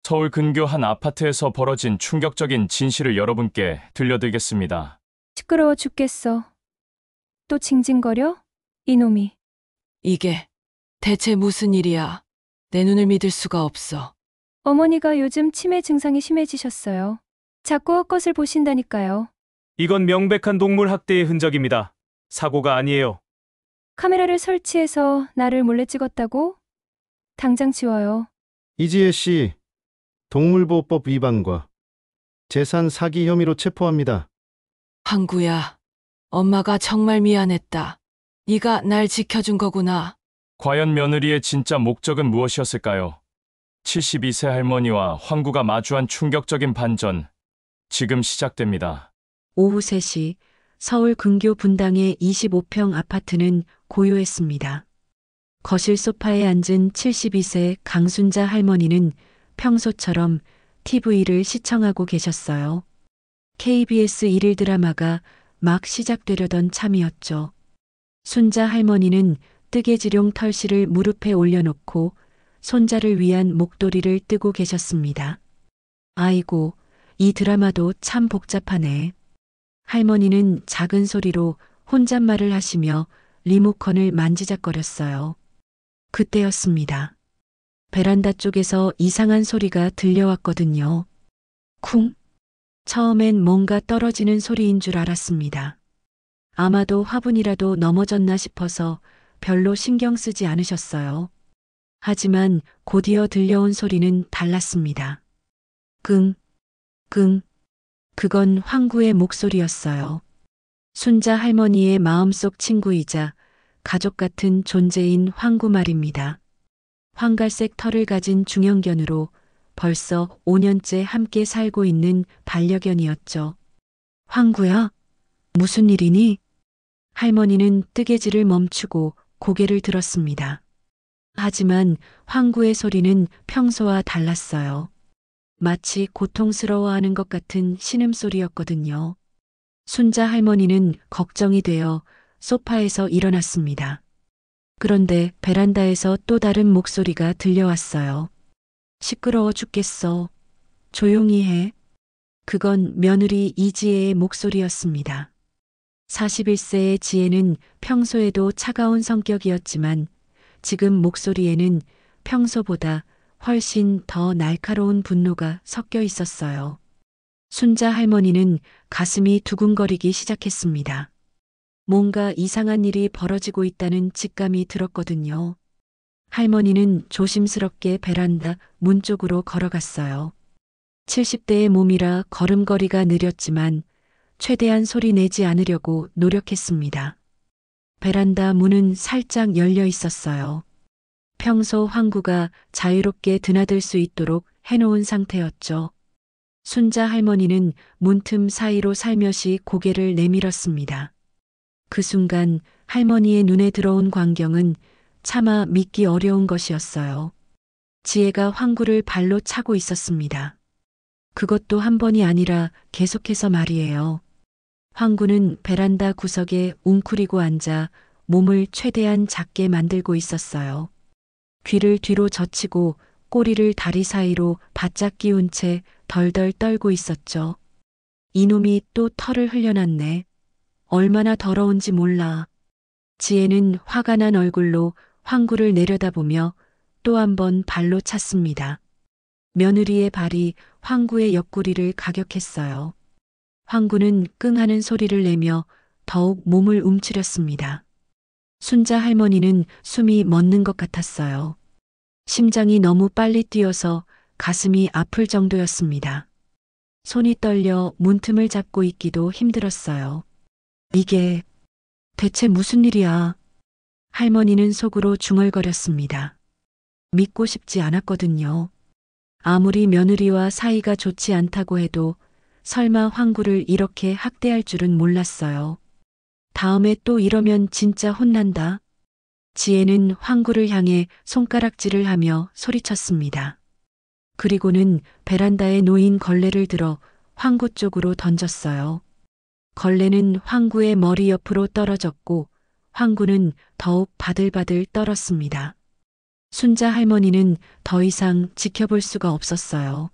서울 근교 한 아파트에서 벌어진 충격적인 진실을 여러분께 들려드리겠습니다. 시끄러워 죽겠어. 또 징징거려? 이놈이. 이게 대체 무슨 일이야? 내 눈을 믿을 수가 없어. 어머니가 요즘 치매 증상이 심해지셨어요. 자꾸 헛것을 보신다니까요. 이건 명백한 동물 학대의 흔적입니다. 사고가 아니에요. 카메라를 설치해서 나를 몰래 찍었다고? 당장 지워요. 이지혜 씨, 동물보호법 위반과 재산 사기 혐의로 체포합니다. 항구야, 엄마가 정말 미안했다. 네가 날 지켜준 거구나. 과연 며느리의 진짜 목적은 무엇이었을까요? 72세 할머니와 황구가 마주한 충격적인 반전, 지금 시작됩니다. 오후 3시 서울 근교 분당의 25평 아파트는 고요했습니다. 거실 소파에 앉은 72세 강순자 할머니는 평소처럼 TV를 시청하고 계셨어요. KBS 일일 드라마가 막 시작되려던 참이었죠. 순자 할머니는 뜨개질용 털실을 무릎에 올려놓고 손자를 위한 목도리를 뜨고 계셨습니다. 아이고, 이 드라마도 참 복잡하네. 할머니는 작은 소리로 혼잣말을 하시며 리모컨을 만지작거렸어요. 그때였습니다. 베란다 쪽에서 이상한 소리가 들려왔거든요. 쿵. 처음엔 뭔가 떨어지는 소리인 줄 알았습니다. 아마도 화분이라도 넘어졌나 싶어서 별로 신경 쓰지 않으셨어요. 하지만 곧이어 들려온 소리는 달랐습니다. 끙, 끙. 그건 황구의 목소리였어요. 순자 할머니의 마음속 친구이자 가족 같은 존재인 황구 말입니다. 황갈색 털을 가진 중형견으로 벌써 5년째 함께 살고 있는 반려견이었죠. 황구야, 무슨 일이니? 할머니는 뜨개질을 멈추고 고개를 들었습니다. 하지만 황구의 소리는 평소와 달랐어요. 마치 고통스러워하는 것 같은 신음소리였거든요. 순자 할머니는 걱정이 되어 소파에서 일어났습니다. 그런데 베란다에서 또 다른 목소리가 들려왔어요. 시끄러워 죽겠어. 조용히 해. 그건 며느리 이지혜의 목소리였습니다. 41세의 지혜는 평소에도 차가운 성격이었지만 지금 목소리에는 평소보다 훨씬 더 날카로운 분노가 섞여 있었어요. 순자 할머니는 가슴이 두근거리기 시작했습니다. 뭔가 이상한 일이 벌어지고 있다는 직감이 들었거든요. 할머니는 조심스럽게 베란다 문 쪽으로 걸어갔어요. 70대의 몸이라 걸음걸이가 느렸지만 최대한 소리 내지 않으려고 노력했습니다. 베란다 문은 살짝 열려 있었어요. 평소 황구가 자유롭게 드나들 수 있도록 해놓은 상태였죠. 순자 할머니는 문틈 사이로 살며시 고개를 내밀었습니다. 그 순간 할머니의 눈에 들어온 광경은 차마 믿기 어려운 것이었어요. 지혜가 황구를 발로 차고 있었습니다. 그것도 한 번이 아니라 계속해서 말이에요. 황구는 베란다 구석에 웅크리고 앉아 몸을 최대한 작게 만들고 있었어요. 귀를 뒤로 젖히고 꼬리를 다리 사이로 바짝 끼운 채 덜덜 떨고 있었죠. 이놈이 또 털을 흘려놨네. 얼마나 더러운지 몰라. 지혜는 화가 난 얼굴로 황구를 내려다보며 또 한 번 발로 찼습니다. 며느리의 발이 황구의 옆구리를 가격했어요. 황구는 끙하는 소리를 내며 더욱 몸을 움츠렸습니다. 순자 할머니는 숨이 멎는 것 같았어요. 심장이 너무 빨리 뛰어서 가슴이 아플 정도였습니다. 손이 떨려 문틈을 잡고 있기도 힘들었어요. 이게 대체 무슨 일이야? 할머니는 속으로 중얼거렸습니다. 믿고 싶지 않았거든요. 아무리 며느리와 사이가 좋지 않다고 해도 설마 황구를 이렇게 학대할 줄은 몰랐어요. 다음에 또 이러면 진짜 혼난다. 지혜는 황구를 향해 손가락질을 하며 소리쳤습니다. 그리고는 베란다에 놓인 걸레를 들어 황구 쪽으로 던졌어요. 걸레는 황구의 머리 옆으로 떨어졌고 황구는 더욱 바들바들 떨었습니다. 순자 할머니는 더 이상 지켜볼 수가 없었어요.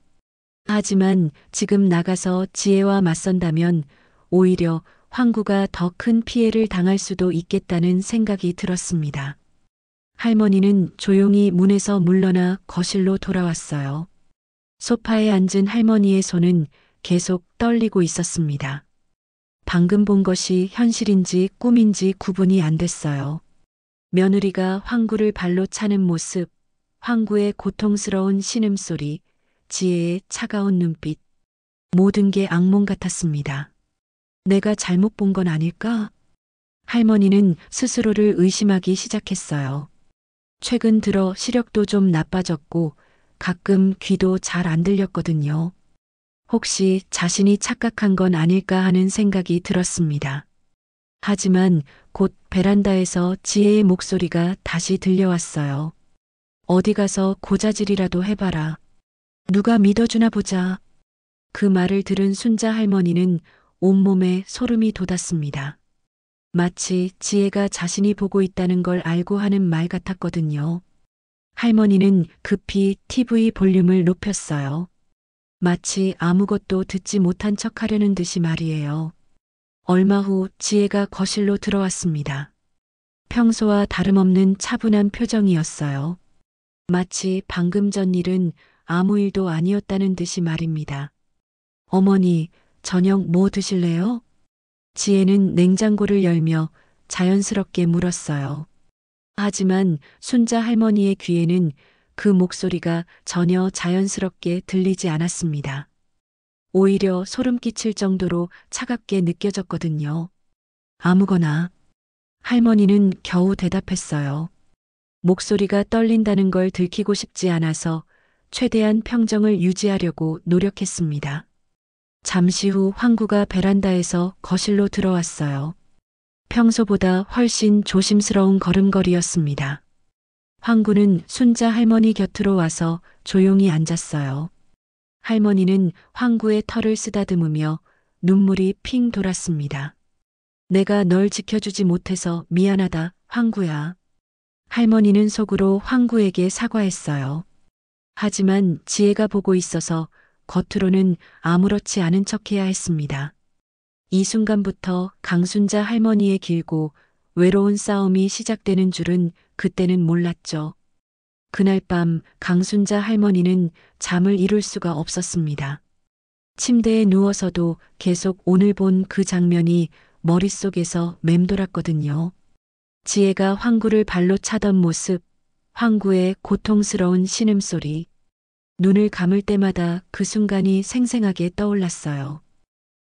하지만 지금 나가서 지혜와 맞선다면 오히려 황구가 더 큰 피해를 당할 수도 있겠다는 생각이 들었습니다. 할머니는 조용히 문에서 물러나 거실로 돌아왔어요. 소파에 앉은 할머니의 손은 계속 떨리고 있었습니다. 방금 본 것이 현실인지 꿈인지 구분이 안 됐어요. 며느리가 황구를 발로 차는 모습, 황구의 고통스러운 신음소리, 지혜의 차가운 눈빛, 모든 게 악몽 같았습니다. 내가 잘못 본 건 아닐까? 할머니는 스스로를 의심하기 시작했어요. 최근 들어 시력도 좀 나빠졌고 가끔 귀도 잘 안 들렸거든요. 혹시 자신이 착각한 건 아닐까 하는 생각이 들었습니다. 하지만 곧 베란다에서 지혜의 목소리가 다시 들려왔어요. 어디 가서 고자질이라도 해봐라. 누가 믿어주나 보자. 그 말을 들은 순자 할머니는 온몸에 소름이 돋았습니다. 마치 지혜가 자신이 보고 있다는 걸 알고 하는 말 같았거든요. 할머니는 급히 TV 볼륨을 높였어요. 마치 아무것도 듣지 못한 척 하려는 듯이 말이에요. 얼마 후 지혜가 거실로 들어왔습니다. 평소와 다름없는 차분한 표정이었어요. 마치 방금 전 일은 아무 일도 아니었다는 듯이 말입니다. 어머니, 저녁 뭐 드실래요? 지혜는 냉장고를 열며 자연스럽게 물었어요. 하지만 순자 할머니의 귀에는 그 목소리가 전혀 자연스럽게 들리지 않았습니다. 오히려 소름 끼칠 정도로 차갑게 느껴졌거든요. 아무거나. 할머니는 겨우 대답했어요. 목소리가 떨린다는 걸 들키고 싶지 않아서 최대한 평정을 유지하려고 노력했습니다. 잠시 후 황구가 베란다에서 거실로 들어왔어요. 평소보다 훨씬 조심스러운 걸음걸이였습니다. 황구는 순자 할머니 곁으로 와서 조용히 앉았어요. 할머니는 황구의 털을 쓰다듬으며 눈물이 핑 돌았습니다. 내가 널 지켜주지 못해서 미안하다, 황구야. 할머니는 속으로 황구에게 사과했어요. 하지만 지혜가 보고 있어서 겉으로는 아무렇지 않은 척해야 했습니다. 이 순간부터 강순자 할머니의 길고 외로운 싸움이 시작되는 줄은 그때는 몰랐죠. 그날 밤 강순자 할머니는 잠을 이룰 수가 없었습니다. 침대에 누워서도 계속 오늘 본 그 장면이 머릿속에서 맴돌았거든요. 지혜가 황구를 발로 차던 모습, 황구의 고통스러운 신음소리, 눈을 감을 때마다 그 순간이 생생하게 떠올랐어요.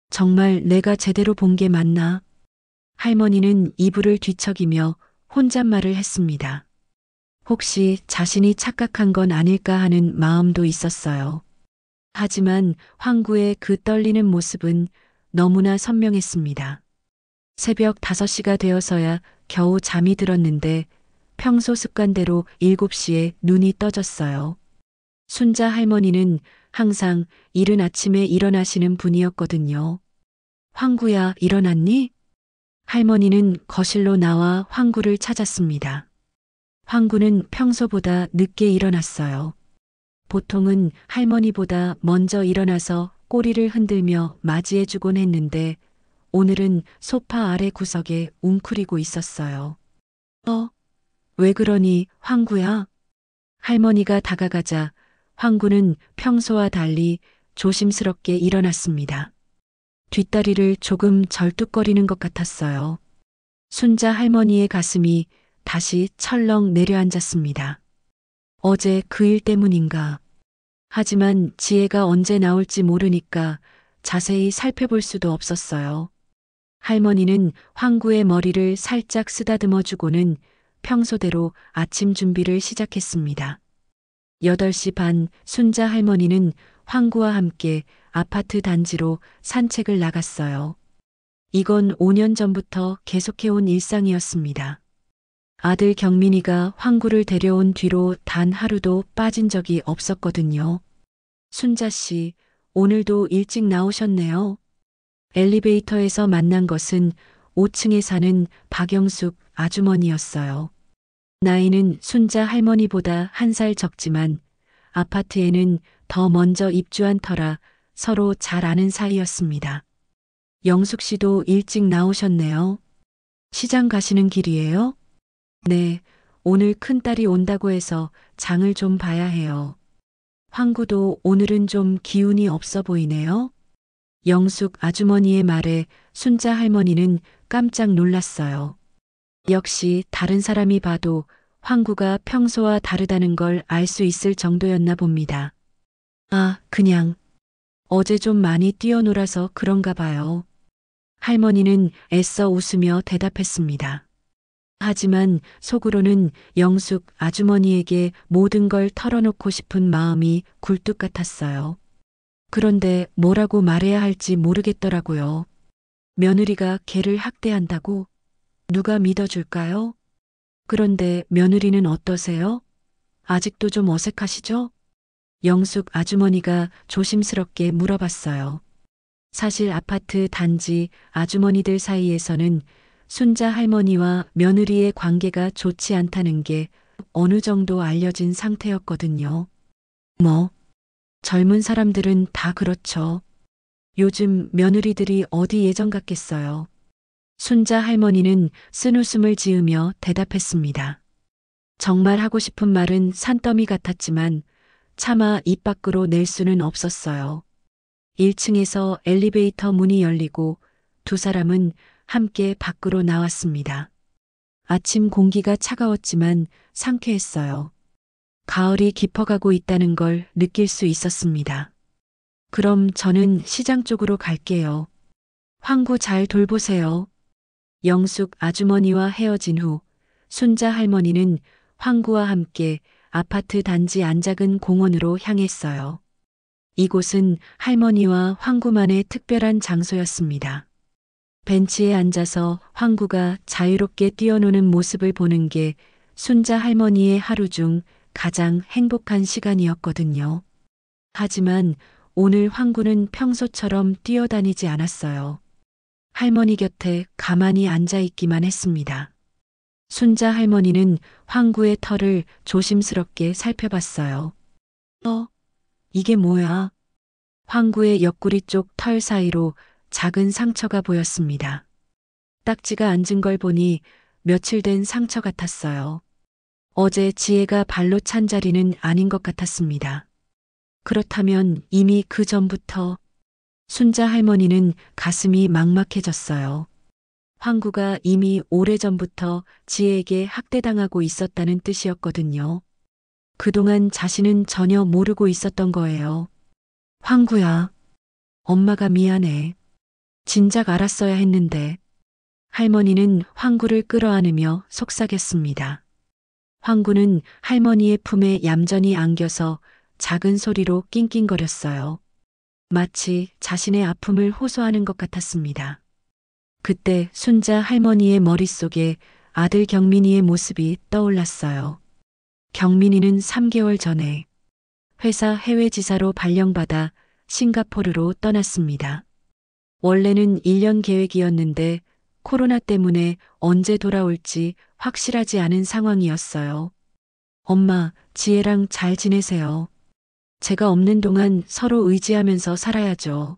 정말 내가 제대로 본 게 맞나? 할머니는 이불을 뒤척이며 혼잣말을 했습니다. 혹시 자신이 착각한 건 아닐까 하는 마음도 있었어요. 하지만 황구의 그 떨리는 모습은 너무나 선명했습니다. 새벽 5시가 되어서야 겨우 잠이 들었는데 평소 습관대로 7시에 눈이 떠졌어요. 순자 할머니는 항상 이른 아침에 일어나시는 분이었거든요. 황구야, 일어났니? 할머니는 거실로 나와 황구를 찾았습니다. 황구는 평소보다 늦게 일어났어요. 보통은 할머니보다 먼저 일어나서 꼬리를 흔들며 맞이해주곤 했는데 오늘은 소파 아래 구석에 웅크리고 있었어요. 왜 그러니, 황구야? 할머니가 다가가자 황구는 평소와 달리 조심스럽게 일어났습니다. 뒷다리를 조금 절뚝거리는 것 같았어요. 순자 할머니의 가슴이 다시 철렁 내려앉았습니다. 어제 그 일 때문인가. 하지만 지혜가 언제 나올지 모르니까 자세히 살펴볼 수도 없었어요. 할머니는 황구의 머리를 살짝 쓰다듬어 주고는 평소대로 아침 준비를 시작했습니다. 8시 반 순자 할머니는 황구와 함께 아파트 단지로 산책을 나갔어요. 이건 5년 전부터 계속해온 일상이었습니다. 아들 경민이가 황구를 데려온 뒤로 단 하루도 빠진 적이 없었거든요. 순자 씨, 오늘도 일찍 나오셨네요. 엘리베이터에서 만난 것은 5층에 사는 박영숙 아주머니였어요. 나이는 순자 할머니보다 1살 적지만 아파트에는 더 먼저 입주한 터라 서로 잘 아는 사이였습니다. 영숙 씨도 일찍 나오셨네요. 시장 가시는 길이에요? 네, 오늘 큰딸이 온다고 해서 장을 좀 봐야 해요. 황구도 오늘은 좀 기운이 없어 보이네요. 영숙 아주머니의 말에 순자 할머니는 깜짝 놀랐어요. 역시 다른 사람이 봐도 황구가 평소와 다르다는 걸 알 수 있을 정도였나 봅니다. 아, 그냥 어제 좀 많이 뛰어놀아서 그런가 봐요. 할머니는 애써 웃으며 대답했습니다. 하지만 속으로는 영숙 아주머니에게 모든 걸 털어놓고 싶은 마음이 굴뚝 같았어요. 그런데 뭐라고 말해야 할지 모르겠더라고요. 며느리가 걔를 학대한다고? 누가 믿어줄까요? 그런데 며느리는 어떠세요? 아직도 좀 어색하시죠? 영숙 아주머니가 조심스럽게 물어봤어요. 사실 아파트 단지 아주머니들 사이에서는 순자 할머니와 며느리의 관계가 좋지 않다는 게 어느 정도 알려진 상태였거든요. 뭐, 젊은 사람들은 다 그렇죠. 요즘 며느리들이 어디 예전 같겠어요. 순자 할머니는 쓴웃음을 지으며 대답했습니다. 정말 하고 싶은 말은 산더미 같았지만 차마 입 밖으로 낼 수는 없었어요. 1층에서 엘리베이터 문이 열리고 두 사람은 함께 밖으로 나왔습니다. 아침 공기가 차가웠지만 상쾌했어요. 가을이 깊어가고 있다는 걸 느낄 수 있었습니다. 그럼 저는 시장 쪽으로 갈게요. 황구 잘 돌보세요. 영숙 아주머니와 헤어진 후 순자 할머니는 황구와 함께 아파트 단지 안작은 공원으로 향했어요. 이곳은 할머니와 황구만의 특별한 장소였습니다. 벤치에 앉아서 황구가 자유롭게 뛰어노는 모습을 보는 게 순자 할머니의 하루 중 가장 행복한 시간이었거든요. 하지만 오늘 황구는 평소처럼 뛰어다니지 않았어요. 할머니 곁에 가만히 앉아 있기만 했습니다. 순자 할머니는 황구의 털을 조심스럽게 살펴봤어요. 이게 뭐야? 황구의 옆구리 쪽 털 사이로 작은 상처가 보였습니다. 딱지가 앉은 걸 보니 며칠 된 상처 같았어요. 어제 지혜가 발로 찬 자리는 아닌 것 같았습니다. 그렇다면 이미 그 전부터 순자 할머니는 가슴이 막막해졌어요. 황구가 이미 오래전부터 지혜에게 학대당하고 있었다는 뜻이었거든요. 그동안 자신은 전혀 모르고 있었던 거예요. 황구야, 엄마가 미안해. 진작 알았어야 했는데. 할머니는 황구를 끌어안으며 속삭였습니다. 황구는 할머니의 품에 얌전히 안겨서 작은 소리로 낑낑거렸어요. 마치 자신의 아픔을 호소하는 것 같았습니다. 그때 순자 할머니의 머릿속에 아들 경민이의 모습이 떠올랐어요. 경민이는 3개월 전에 회사 해외 지사로 발령받아 싱가포르로 떠났습니다. 원래는 1년 계획이었는데 코로나 때문에 언제 돌아올지 확실하지 않은 상황이었어요. 엄마, 지혜랑 잘 지내세요. 제가 없는 동안 서로 의지하면서 살아야죠.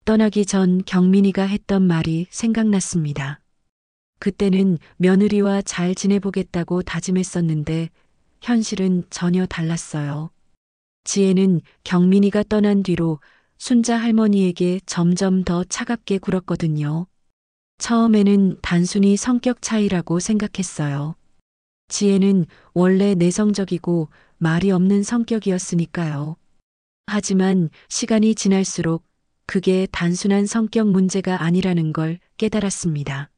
떠나기 전 경민이가 했던 말이 생각났습니다. 그때는 며느리와 잘 지내보겠다고 다짐했었는데 현실은 전혀 달랐어요. 지혜는 경민이가 떠난 뒤로 순자 할머니에게 점점 더 차갑게 굴었거든요. 처음에는 단순히 성격 차이라고 생각했어요. 지혜는 원래 내성적이고 말이 없는 성격이었으니까요. 하지만 시간이 지날수록 그게 단순한 성격 문제가 아니라는 걸 깨달았습니다.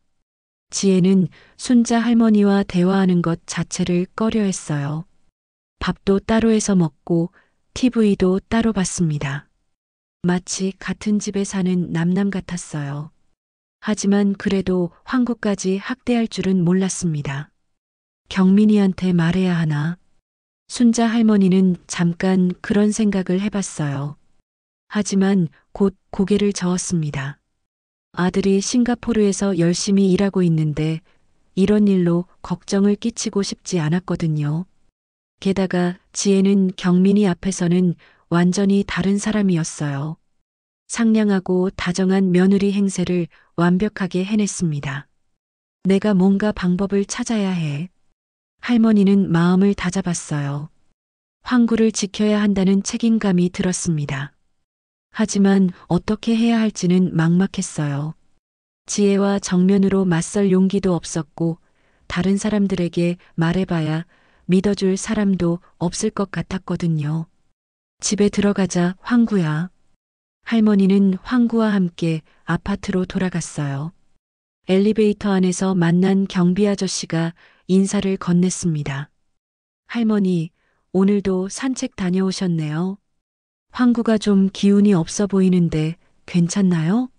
지혜는 순자 할머니와 대화하는 것 자체를 꺼려했어요. 밥도 따로 해서 먹고 TV도 따로 봤습니다. 마치 같은 집에 사는 남남 같았어요. 하지만 그래도 황구까지 학대할 줄은 몰랐습니다. 경민이한테 말해야 하나? 순자 할머니는 잠깐 그런 생각을 해봤어요. 하지만 곧 고개를 저었습니다. 아들이 싱가포르에서 열심히 일하고 있는데 이런 일로 걱정을 끼치고 싶지 않았거든요. 게다가 지혜는 경민이 앞에서는 완전히 다른 사람이었어요. 상냥하고 다정한 며느리 행세를 완벽하게 해냈습니다. 내가 뭔가 방법을 찾아야 해. 할머니는 마음을 다잡았어요. 황구를 지켜야 한다는 책임감이 들었습니다. 하지만 어떻게 해야 할지는 막막했어요. 지혜와 정면으로 맞설 용기도 없었고 다른 사람들에게 말해봐야 믿어줄 사람도 없을 것 같았거든요. 집에 들어가자 황구야. 할머니는 황구와 함께 아파트로 돌아갔어요. 엘리베이터 안에서 만난 경비 아저씨가 인사를 건넸습니다. 할머니, 오늘도 산책 다녀오셨네요. 황구가 좀 기운이 없어 보이는데 괜찮나요?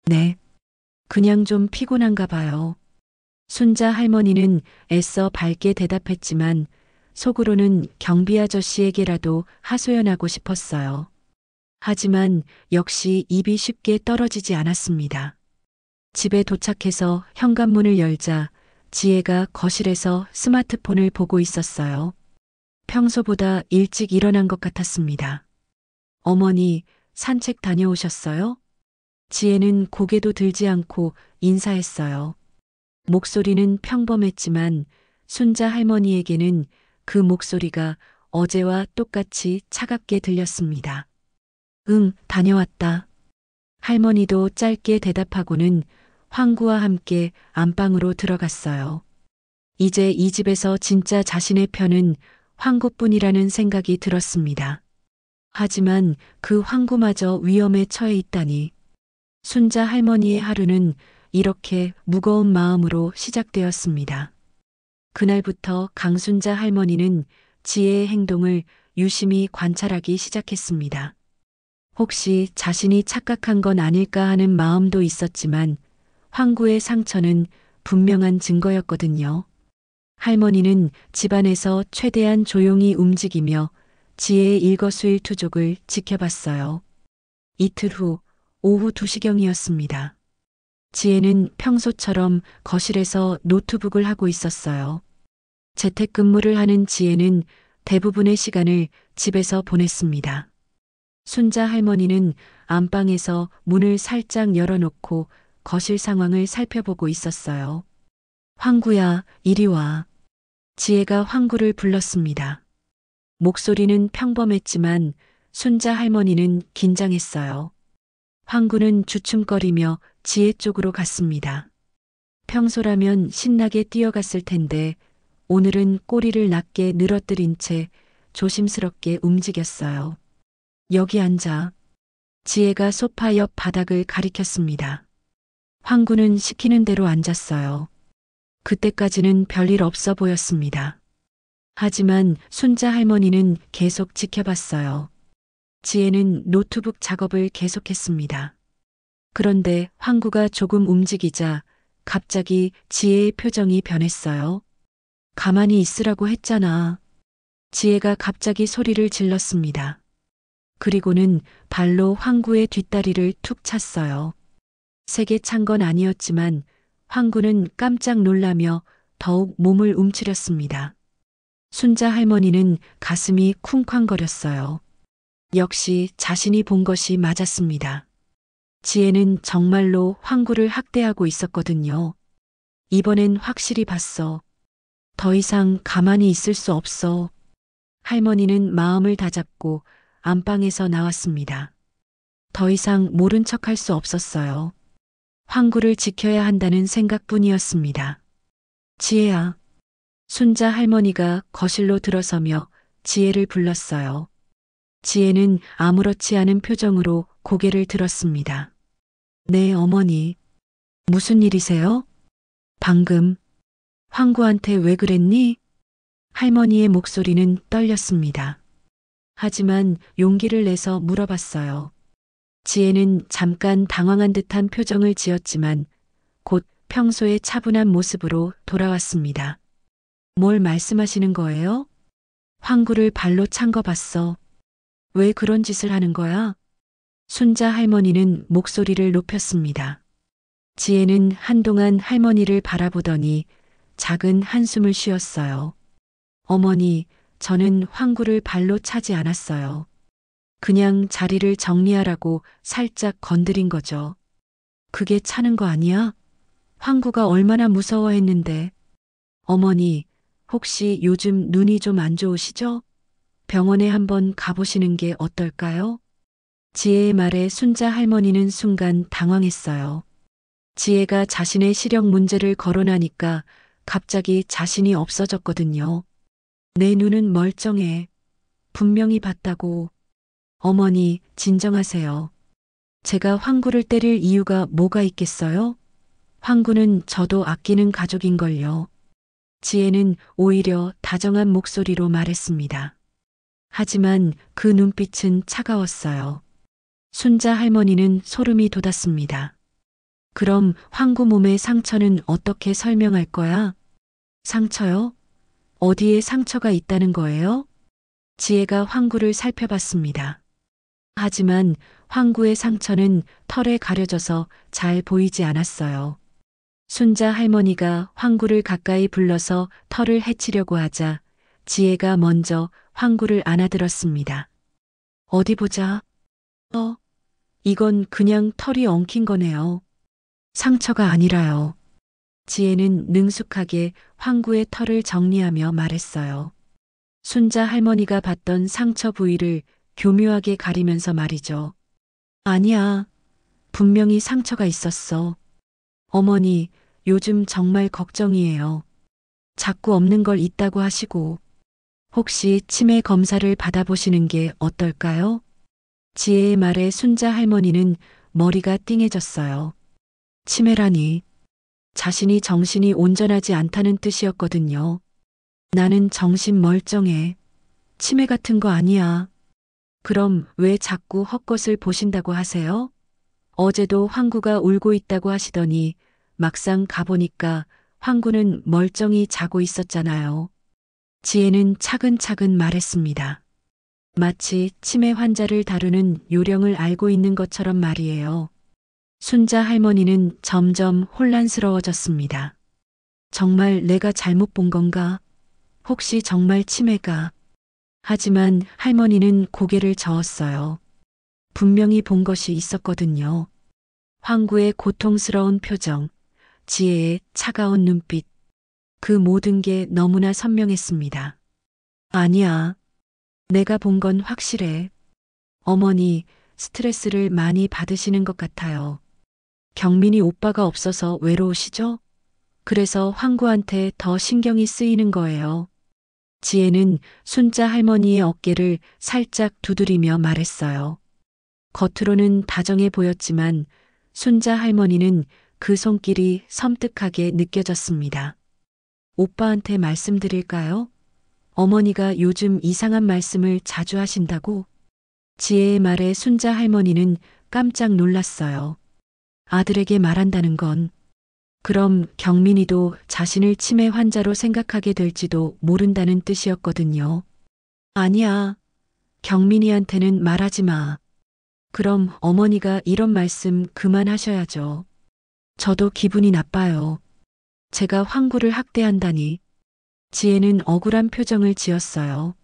네. 그냥 좀 피곤한가 봐요. 순자 할머니는 애써 밝게 대답했지만 속으로는 경비 아저씨에게라도 하소연하고 싶었어요. 하지만 역시 입이 쉽게 떨어지지 않았습니다. 집에 도착해서 현관문을 열자 지혜가 거실에서 스마트폰을 보고 있었어요. 평소보다 일찍 일어난 것 같았습니다. 어머니, 산책 다녀오셨어요? 지혜는 고개도 들지 않고 인사했어요. 목소리는 평범했지만 순자 할머니에게는 그 목소리가 어제와 똑같이 차갑게 들렸습니다. 응, 다녀왔다. 할머니도 짧게 대답하고는 황구와 함께 안방으로 들어갔어요. 이제 이 집에서 진짜 자신의 편은 황구뿐이라는 생각이 들었습니다. 하지만 그 황구마저 위험에 처해 있다니. 순자 할머니의 하루는 이렇게 무거운 마음으로 시작되었습니다. 그날부터 강순자 할머니는 지혜의 행동을 유심히 관찰하기 시작했습니다. 혹시 자신이 착각한 건 아닐까 하는 마음도 있었지만 황구의 상처는 분명한 증거였거든요. 할머니는 집안에서 최대한 조용히 움직이며 지혜의 일거수일투족을 지켜봤어요. 이틀 후 오후 2시경이었습니다. 지혜는 평소처럼 거실에서 노트북을 하고 있었어요. 재택근무를 하는 지혜는 대부분의 시간을 집에서 보냈습니다. 순자 할머니는 안방에서 문을 살짝 열어놓고 거실 상황을 살펴보고 있었어요. 황구야, 이리 와. 지혜가 황구를 불렀습니다. 목소리는 평범했지만 순자 할머니는 긴장했어요. 황구는 주춤거리며 지혜 쪽으로 갔습니다. 평소라면 신나게 뛰어갔을 텐데 오늘은 꼬리를 낮게 늘어뜨린 채 조심스럽게 움직였어요. 여기 앉아. 지혜가 소파 옆 바닥을 가리켰습니다. 황구는 시키는 대로 앉았어요. 그때까지는 별일 없어 보였습니다. 하지만 순자 할머니는 계속 지켜봤어요. 지혜는 노트북 작업을 계속했습니다. 그런데 황구가 조금 움직이자 갑자기 지혜의 표정이 변했어요. 가만히 있으라고 했잖아. 지혜가 갑자기 소리를 질렀습니다. 그리고는 발로 황구의 뒷다리를 툭 찼어요. 세게 찬 건 아니었지만 황구는 깜짝 놀라며 더욱 몸을 움츠렸습니다. 순자 할머니는 가슴이 쿵쾅거렸어요. 역시 자신이 본 것이 맞았습니다. 지혜는 정말로 황구를 학대하고 있었거든요. 이번엔 확실히 봤어. 더 이상 가만히 있을 수 없어. 할머니는 마음을 다잡고 안방에서 나왔습니다. 더 이상 모른 척할 수 없었어요. 황구를 지켜야 한다는 생각뿐이었습니다. 지혜야. 순자 할머니가 거실로 들어서며 지혜를 불렀어요. 지혜는 아무렇지 않은 표정으로 고개를 들었습니다. 네, 어머니. 무슨 일이세요? 방금 황구한테 왜 그랬니? 할머니의 목소리는 떨렸습니다. 하지만 용기를 내서 물어봤어요. 지혜는 잠깐 당황한 듯한 표정을 지었지만 곧 평소의 차분한 모습으로 돌아왔습니다. 뭘 말씀하시는 거예요? 황구를 발로 찬 거 봤어. 왜 그런 짓을 하는 거야? 순자 할머니는 목소리를 높였습니다. 지혜는 한동안 할머니를 바라보더니 작은 한숨을 쉬었어요. 어머니, 저는 황구를 발로 차지 않았어요. 그냥 자리를 정리하라고 살짝 건드린 거죠. 그게 차는 거 아니야? 황구가 얼마나 무서워했는데. 어머니, 혹시 요즘 눈이 좀 안 좋으시죠? 병원에 한번 가보시는 게 어떨까요? 지혜의 말에 순자 할머니는 순간 당황했어요. 지혜가 자신의 시력 문제를 거론하니까 갑자기 자신이 없어졌거든요. 내 눈은 멀쩡해. 분명히 봤다고. 어머니, 진정하세요. 제가 황구를 때릴 이유가 뭐가 있겠어요? 황구는 저도 아끼는 가족인걸요. 지혜는 오히려 다정한 목소리로 말했습니다. 하지만 그 눈빛은 차가웠어요. 순자 할머니는 소름이 돋았습니다. 그럼 황구 몸의 상처는 어떻게 설명할 거야? 상처요? 어디에 상처가 있다는 거예요? 지혜가 황구를 살펴봤습니다. 하지만 황구의 상처는 털에 가려져서 잘 보이지 않았어요. 순자 할머니가 황구를 가까이 불러서 털을 헤치려고 하자 지혜가 먼저 황구를 안아들었습니다. 어디 보자. 이건 그냥 털이 엉킨 거네요. 상처가 아니라요. 지혜는 능숙하게 황구의 털을 정리하며 말했어요. 순자 할머니가 봤던 상처 부위를 교묘하게 가리면서 말이죠. 아니야. 분명히 상처가 있었어. 어머니, 요즘 정말 걱정이에요. 자꾸 없는 걸 있다고 하시고. 혹시 치매 검사를 받아보시는 게 어떨까요? 지혜의 말에 순자 할머니는 머리가 띵해졌어요. 치매라니. 자신이 정신이 온전하지 않다는 뜻이었거든요. 나는 정신 멀쩡해. 치매 같은 거 아니야. 그럼 왜 자꾸 헛것을 보신다고 하세요? 어제도 황구가 울고 있다고 하시더니 막상 가보니까 황구는 멀쩡히 자고 있었잖아요. 지혜는 차근차근 말했습니다. 마치 치매 환자를 다루는 요령을 알고 있는 것처럼 말이에요. 순자 할머니는 점점 혼란스러워졌습니다. 정말 내가 잘못 본 건가? 혹시 정말 치매가? 하지만 할머니는 고개를 저었어요. 분명히 본 것이 있었거든요. 황구의 고통스러운 표정, 지혜의 차가운 눈빛, 그 모든 게 너무나 선명했습니다. 아니야. 내가 본 건 확실해. 어머니, 스트레스를 많이 받으시는 것 같아요. 경민이 오빠가 없어서 외로우시죠? 그래서 황구한테 더 신경이 쓰이는 거예요. 지혜는 순자 할머니의 어깨를 살짝 두드리며 말했어요. 겉으로는 다정해 보였지만 순자 할머니는 그 손길이 섬뜩하게 느껴졌습니다. 오빠한테 말씀드릴까요? 어머니가 요즘 이상한 말씀을 자주 하신다고? 지혜의 말에 순자 할머니는 깜짝 놀랐어요. 아들에게 말한다는 건 그럼 경민이도 자신을 치매 환자로 생각하게 될지도 모른다는 뜻이었거든요. 아니야. 경민이한테는 말하지 마. 그럼 어머니가 이런 말씀 그만하셔야죠. 저도 기분이 나빠요. 제가 황구를 학대한다니. 지혜는 억울한 표정을 지었어요.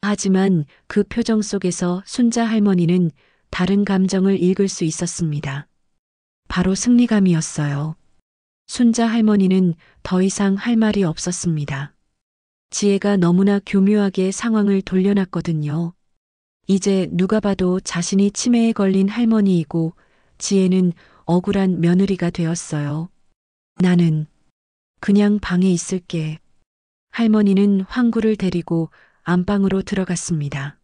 하지만 그 표정 속에서 순자 할머니는 다른 감정을 읽을 수 있었습니다. 바로 승리감이었어요. 순자 할머니는 더 이상 할 말이 없었습니다. 지혜가 너무나 교묘하게 상황을 돌려놨거든요. 이제 누가 봐도 자신이 치매에 걸린 할머니이고 지혜는 억울한 며느리가 되었어요. 나는 그냥 방에 있을게. 할머니는 황구를 데리고 안방으로 들어갔습니다.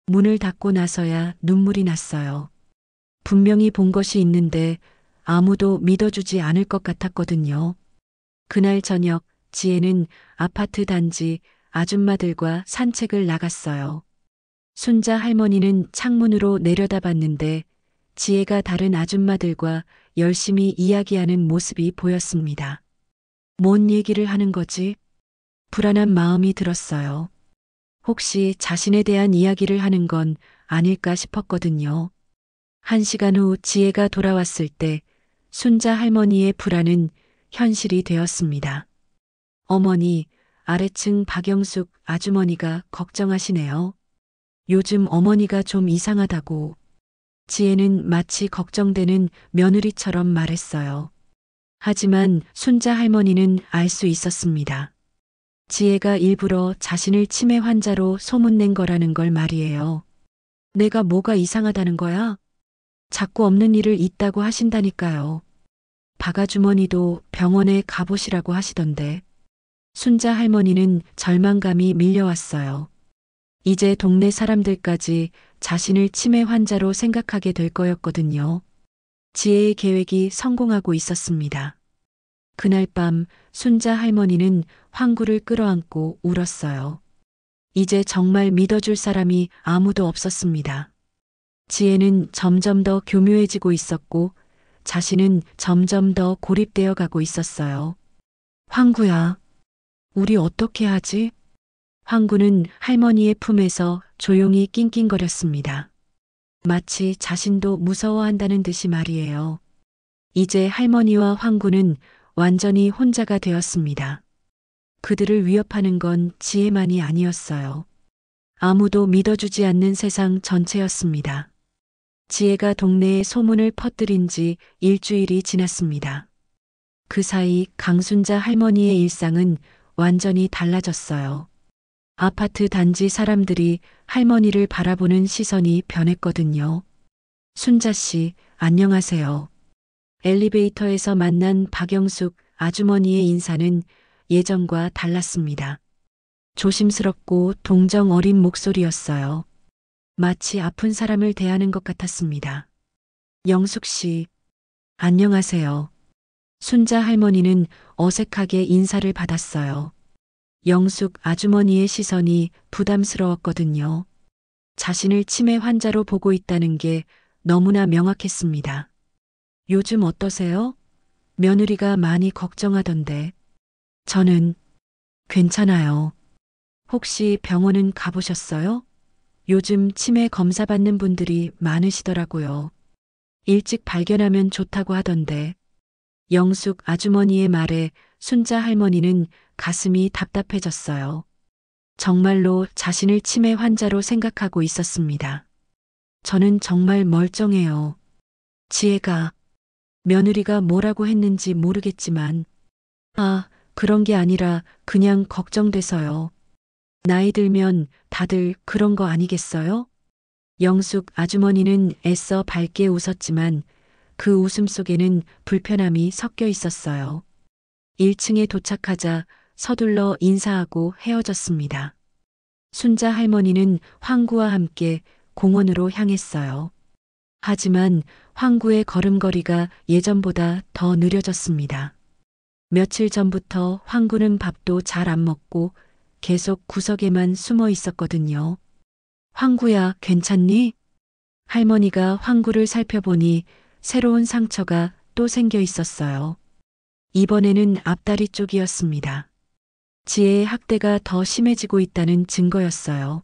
문을 닫고 나서야 눈물이 났어요. 분명히 본 것이 있는데 아무도 믿어주지 않을 것 같았거든요. 그날 저녁 지혜는 아파트 단지 아줌마들과 산책을 나갔어요. 순자 할머니는 창문으로 내려다봤는데 지혜가 다른 아줌마들과 열심히 이야기하는 모습이 보였습니다. 뭔 얘기를 하는 거지? 불안한 마음이 들었어요. 혹시 자신에 대한 이야기를 하는 건 아닐까 싶었거든요. 1시간 후 지혜가 돌아왔을 때 순자 할머니의 불안은 현실이 되었습니다. 어머니, 아래층 박영숙 아주머니가 걱정하시네요. 요즘 어머니가 좀 이상하다고. 지혜는 마치 걱정되는 며느리처럼 말했어요. 하지만 순자 할머니는 알 수 있었습니다. 지혜가 일부러 자신을 치매 환자로 소문낸 거라는 걸 말이에요. 내가 뭐가 이상하다는 거야? 자꾸 없는 일을 있다고 하신다니까요. 박 아주머니도 병원에 가보시라고 하시던데. 순자 할머니는 절망감이 밀려왔어요. 이제 동네 사람들까지 자신을 치매 환자로 생각하게 될 거였거든요. 지혜의 계획이 성공하고 있었습니다. 그날 밤 순자 할머니는 황구를 끌어안고 울었어요. 이제 정말 믿어줄 사람이 아무도 없었습니다. 지혜는 점점 더 교묘해지고 있었고 자신은 점점 더 고립되어 가고 있었어요. 황구야, 우리 어떻게 하지? 황구는 할머니의 품에서 조용히 낑낑거렸습니다. 마치 자신도 무서워한다는 듯이 말이에요. 이제 할머니와 황구는 완전히 혼자가 되었습니다. 그들을 위협하는 건 지혜만이 아니었어요. 아무도 믿어주지 않는 세상 전체였습니다. 지혜가 동네에 소문을 퍼뜨린 지 일주일이 지났습니다. 그 사이 강순자 할머니의 일상은 완전히 달라졌어요. 아파트 단지 사람들이 할머니를 바라보는 시선이 변했거든요. 순자 씨, 안녕하세요. 엘리베이터에서 만난 박영숙 아주머니의 인사는 예전과 달랐습니다. 조심스럽고 동정 어린 목소리였어요. 마치 아픈 사람을 대하는 것 같았습니다. 영숙 씨, 안녕하세요. 순자 할머니는 어색하게 인사를 받았어요. 영숙 아주머니의 시선이 부담스러웠거든요. 자신을 치매 환자로 보고 있다는 게 너무나 명확했습니다. 요즘 어떠세요? 며느리가 많이 걱정하던데. 저는 괜찮아요. 혹시 병원은 가보셨어요? 요즘 치매 검사 받는 분들이 많으시더라고요. 일찍 발견하면 좋다고 하던데. 영숙 아주머니의 말에 순자 할머니는 가슴이 답답해졌어요. 정말로 자신을 치매 환자로 생각하고 있었습니다. 저는 정말 멀쩡해요. 지혜가, 며느리가 뭐라고 했는지 모르겠지만, 그런 게 아니라 그냥 걱정돼서요. 나이 들면 다들 그런 거 아니겠어요? 영숙 아주머니는 애써 밝게 웃었지만 그 웃음 속에는 불편함이 섞여 있었어요. 1층에 도착하자 서둘러 인사하고 헤어졌습니다. 순자 할머니는 황구와 함께 공원으로 향했어요. 하지만 황구의 걸음걸이가 예전보다 더 느려졌습니다. 며칠 전부터 황구는 밥도 잘 안 먹고 계속 구석에만 숨어 있었거든요. 황구야, 괜찮니? 할머니가 황구를 살펴보니 새로운 상처가 또 생겨 있었어요. 이번에는 앞다리 쪽이었습니다. 지혜의 학대가 더 심해지고 있다는 증거였어요.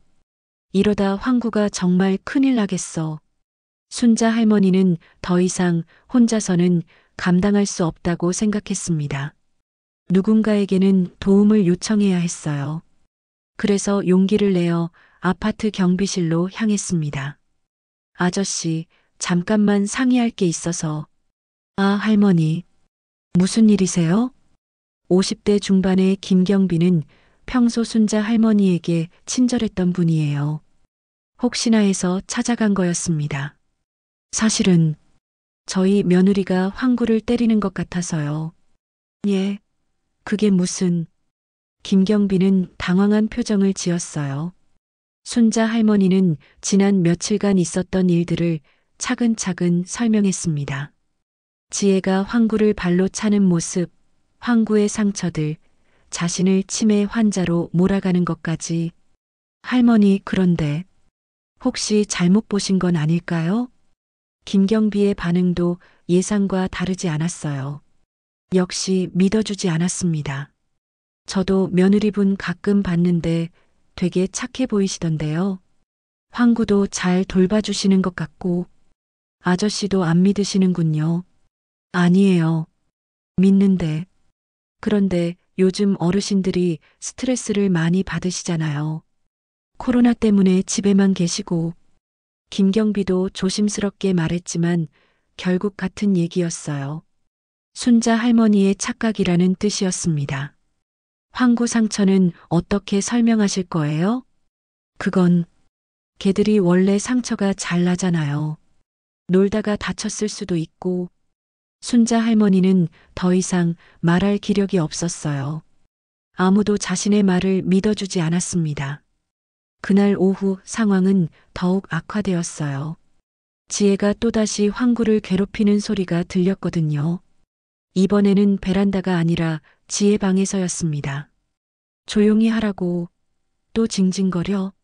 이러다 황구가 정말 큰일 나겠어. 순자 할머니는 더 이상 혼자서는 감당할 수 없다고 생각했습니다. 누군가에게는 도움을 요청해야 했어요. 그래서 용기를 내어 아파트 경비실로 향했습니다. 아저씨, 잠깐만 상의할 게 있어서. 할머니. 무슨 일이세요? 50대 중반의 김경비는 평소 순자 할머니에게 친절했던 분이에요. 혹시나 해서 찾아간 거였습니다. 사실은 저희 며느리가 황구를 때리는 것 같아서요. 예, 그게 무슨... 김경비는 당황한 표정을 지었어요. 순자 할머니는 지난 며칠간 있었던 일들을 차근차근 설명했습니다. 지혜가 황구를 발로 차는 모습, 황구의 상처들, 자신을 치매 환자로 몰아가는 것까지. 할머니, 그런데 혹시 잘못 보신 건 아닐까요? 김경비의 반응도 예상과 다르지 않았어요. 역시 믿어주지 않았습니다. 저도 며느리분 가끔 봤는데 되게 착해 보이시던데요. 황구도 잘 돌봐주시는 것 같고. 아저씨도 안 믿으시는군요. 아니에요. 믿는데. 그런데 요즘 어르신들이 스트레스를 많이 받으시잖아요. 코로나 때문에 집에만 계시고, 김경비도 조심스럽게 말했지만 결국 같은 얘기였어요. 순자 할머니의 착각이라는 뜻이었습니다. 황구 상처는 어떻게 설명하실 거예요? 그건 개들이 원래 상처가 잘 나잖아요. 놀다가 다쳤을 수도 있고, 순자 할머니는 더 이상 말할 기력이 없었어요. 아무도 자신의 말을 믿어주지 않았습니다. 그날 오후 상황은 더욱 악화되었어요. 지혜가 또다시 황구를 괴롭히는 소리가 들렸거든요. 이번에는 베란다가 아니라 지혜 방에서였습니다. 조용히 하라고 또 징징거려.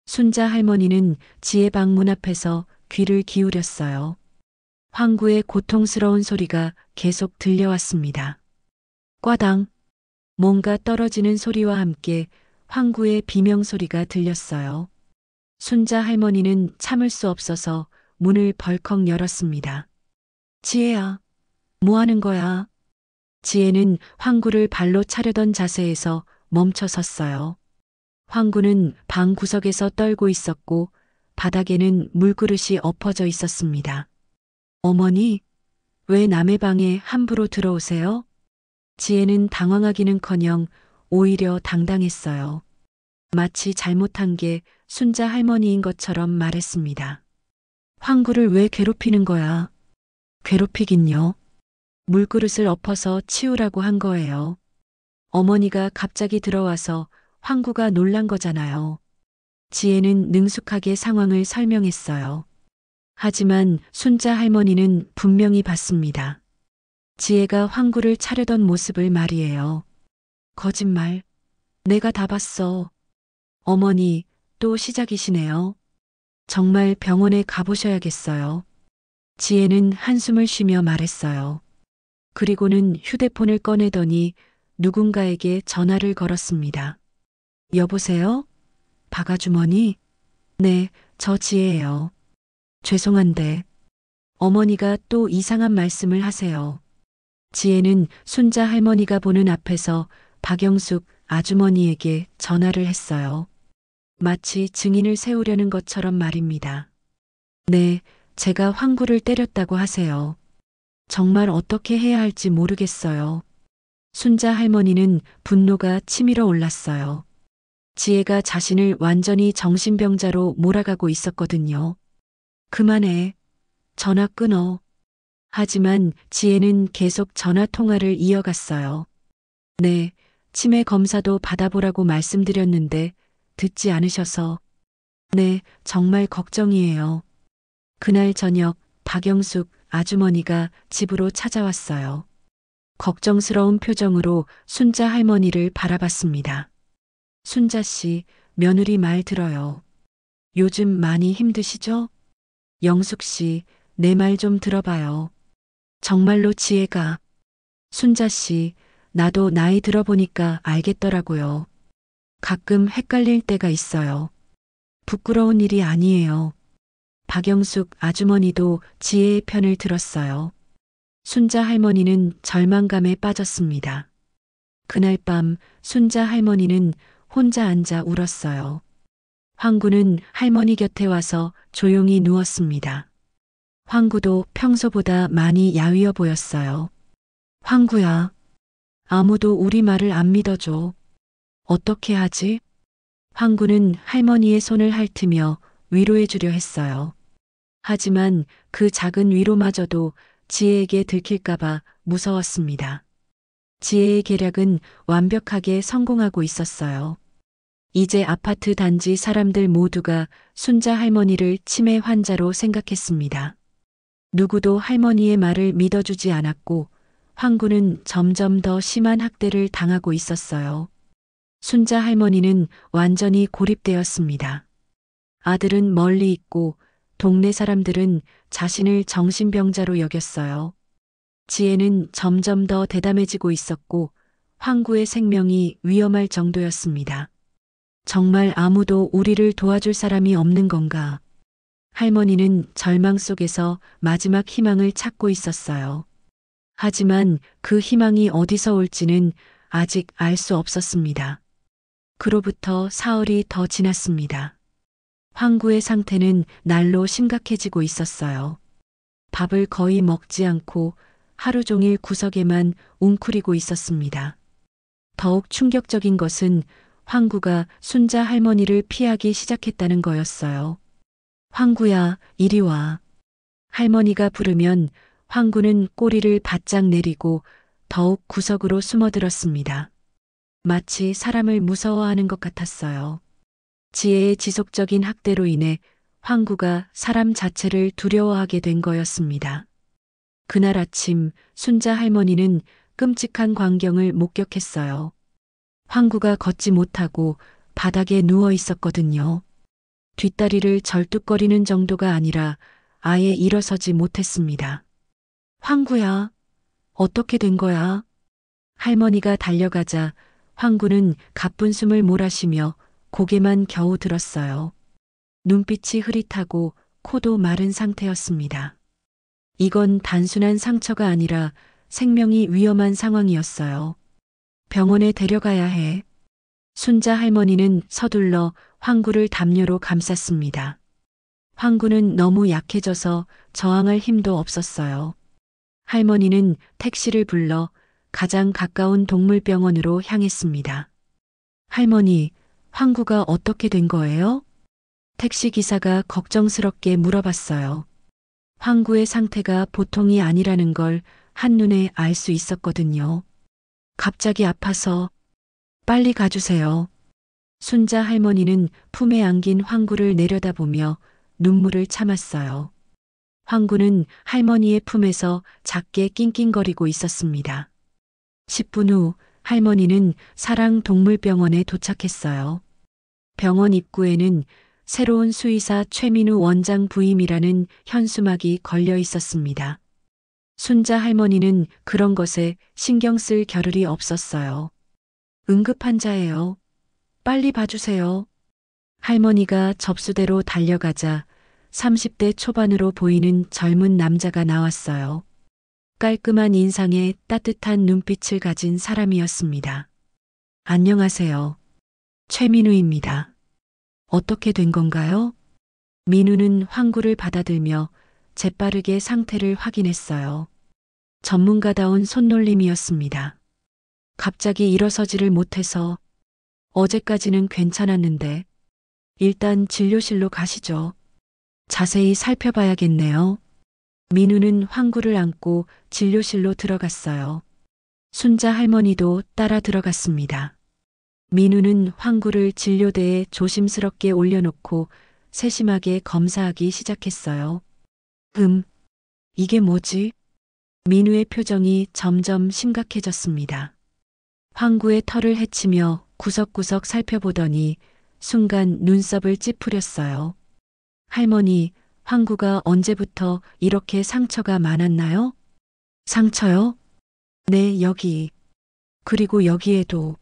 순자 할머니는 지혜 방 문 앞에서 귀를 기울였어요. 황구의 고통스러운 소리가 계속 들려왔습니다. 꽈당. 뭔가 떨어지는 소리와 함께 황구의 비명소리가 들렸어요. 순자 할머니는 참을 수 없어서 문을 벌컥 열었습니다. 지혜야, 뭐 하는 거야? 지혜는 황구를 발로 차려던 자세에서 멈춰 섰어요. 황구는 방 구석에서 떨고 있었고 바닥에는 물그릇이 엎어져 있었습니다. 어머니, 왜 남의 방에 함부로 들어오세요? 지혜는 당황하기는커녕 오히려 당당했어요. 마치 잘못한 게 순자 할머니인 것처럼 말했습니다. 황구를 왜 괴롭히는 거야? 괴롭히긴요. 물그릇을 엎어서 치우라고 한 거예요. 어머니가 갑자기 들어와서 황구가 놀란 거잖아요. 지혜는 능숙하게 상황을 설명했어요. 하지만 순자 할머니는 분명히 봤습니다. 지혜가 황구를 차려던 모습을 말이에요. 거짓말. 내가 다 봤어. 어머니, 또 시작이시네요. 정말 병원에 가보셔야겠어요. 지혜는 한숨을 쉬며 말했어요. 그리고는 휴대폰을 꺼내더니 누군가에게 전화를 걸었습니다. 여보세요? 박아주머니? 네, 저 지혜예요. 죄송한데, 어머니가 또 이상한 말씀을 하세요. 지혜는 순자 할머니가 보는 앞에서 박영숙 아주머니에게 전화를 했어요. 마치 증인을 세우려는 것처럼 말입니다. 네, 제가 황구를 때렸다고 하세요. 정말 어떻게 해야 할지 모르겠어요. 순자 할머니는 분노가 치밀어 올랐어요. 지혜가 자신을 완전히 정신병자로 몰아가고 있었거든요. 그만해. 전화 끊어. 하지만 지혜는 계속 전화 통화를 이어갔어요. 네, 치매 검사도 받아보라고 말씀드렸는데 듣지 않으셔서. 네, 정말 걱정이에요. 그날 저녁 박영숙 아주머니가 집으로 찾아왔어요. 걱정스러운 표정으로 순자 할머니를 바라봤습니다. 순자 씨, 며느리 말 들어요. 요즘 많이 힘드시죠? 영숙 씨, 내 말 좀 들어봐요. 정말로 지혜가. 순자 씨, 나도 나이 들어보니까 알겠더라고요. 가끔 헷갈릴 때가 있어요. 부끄러운 일이 아니에요. 박영숙 아주머니도 지혜의 편을 들었어요. 순자 할머니는 절망감에 빠졌습니다. 그날 밤 순자 할머니는 혼자 앉아 울었어요. 황구는 할머니 곁에 와서 조용히 누웠습니다. 황구도 평소보다 많이 야위어 보였어요. 황구야, 아무도 우리 말을 안 믿어줘. 어떻게 하지? 황구는 할머니의 손을 핥으며 위로해주려 했어요. 하지만 그 작은 위로마저도 지혜에게 들킬까봐 무서웠습니다. 지혜의 계략은 완벽하게 성공하고 있었어요. 이제 아파트 단지 사람들 모두가 순자 할머니를 치매 환자로 생각했습니다. 누구도 할머니의 말을 믿어주지 않았고 황구는 점점 더 심한 학대를 당하고 있었어요. 순자 할머니는 완전히 고립되었습니다. 아들은 멀리 있고 동네 사람들은 자신을 정신병자로 여겼어요. 지혜는 점점 더 대담해지고 있었고 황구의 생명이 위험할 정도였습니다. 정말 아무도 우리를 도와줄 사람이 없는 건가? 할머니는 절망 속에서 마지막 희망을 찾고 있었어요. 하지만 그 희망이 어디서 올지는 아직 알 수 없었습니다. 그로부터 사흘이 더 지났습니다. 황구의 상태는 날로 심각해지고 있었어요. 밥을 거의 먹지 않고 하루 종일 구석에만 웅크리고 있었습니다. 더욱 충격적인 것은 황구가 순자 할머니를 피하기 시작했다는 거였어요. 황구야, 이리 와. 할머니가 부르면 황구는 꼬리를 바짝 내리고 더욱 구석으로 숨어들었습니다. 마치 사람을 무서워하는 것 같았어요. 지혜의 지속적인 학대로 인해 황구가 사람 자체를 두려워하게 된 거였습니다. 그날 아침 순자 할머니는 끔찍한 광경을 목격했어요. 황구가 걷지 못하고 바닥에 누워 있었거든요. 뒷다리를 절뚝거리는 정도가 아니라 아예 일어서지 못했습니다. 황구야, 어떻게 된 거야? 할머니가 달려가자 황구는 가쁜 숨을 몰아쉬며 고개만 겨우 들었어요. 눈빛이 흐릿하고 코도 마른 상태였습니다. 이건 단순한 상처가 아니라 생명이 위험한 상황이었어요. 병원에 데려가야 해. 순자 할머니는 서둘러 황구를 담요로 감쌌습니다. 황구는 너무 약해져서 저항할 힘도 없었어요. 할머니는 택시를 불러 가장 가까운 동물병원으로 향했습니다. 할머니, 황구가 어떻게 된 거예요? 택시기사가 걱정스럽게 물어봤어요. 황구의 상태가 보통이 아니라는 걸 한눈에 알 수 있었거든요. 갑자기 아파서 빨리 가주세요. 순자 할머니는 품에 안긴 황구를 내려다보며 눈물을 참았어요. 황구는 할머니의 품에서 작게 낑낑거리고 있었습니다. 10분 후 할머니는 사랑동물병원에 도착했어요. 병원 입구에는 새로운 수의사 최민우 원장 부임이라는 현수막이 걸려 있었습니다. 순자 할머니는 그런 것에 신경 쓸 겨를이 없었어요. 응급환자예요. 빨리 봐주세요. 할머니가 접수대로 달려가자 30대 초반으로 보이는 젊은 남자가 나왔어요. 깔끔한 인상에 따뜻한 눈빛을 가진 사람이었습니다. 안녕하세요. 최민우입니다. 어떻게 된 건가요? 민우는 황구를 받아들며 재빠르게 상태를 확인했어요. 전문가다운 손놀림이었습니다. 갑자기 일어서지를 못해서 어제까지는 괜찮았는데 일단 진료실로 가시죠. 자세히 살펴봐야겠네요. 민우는 황구를 안고 진료실로 들어갔어요. 순자 할머니도 따라 들어갔습니다. 민우는 황구를 진료대에 조심스럽게 올려놓고 세심하게 검사하기 시작했어요. 이게 뭐지? 민우의 표정이 점점 심각해졌습니다. 황구의 털을 헤치며 구석구석 살펴보더니 순간 눈썹을 찌푸렸어요. 할머니, 황구가 언제부터 이렇게 상처가 많았나요? 상처요? 네, 여기. 그리고 여기에도.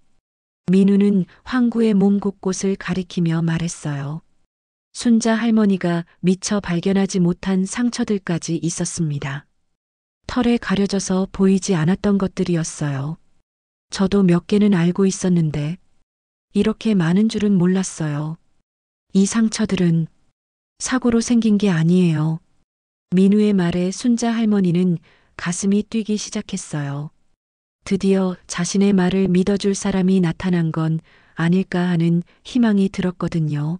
민우는 황구의 몸 곳곳을 가리키며 말했어요. 순자 할머니가 미처 발견하지 못한 상처들까지 있었습니다. 털에 가려져서 보이지 않았던 것들이었어요. 저도 몇 개는 알고 있었는데 이렇게 많은 줄은 몰랐어요. 이 상처들은 사고로 생긴 게 아니에요. 민우의 말에 순자 할머니는 가슴이 뛰기 시작했어요. 드디어 자신의 말을 믿어줄 사람이 나타난 건 아닐까 하는 희망이 들었거든요.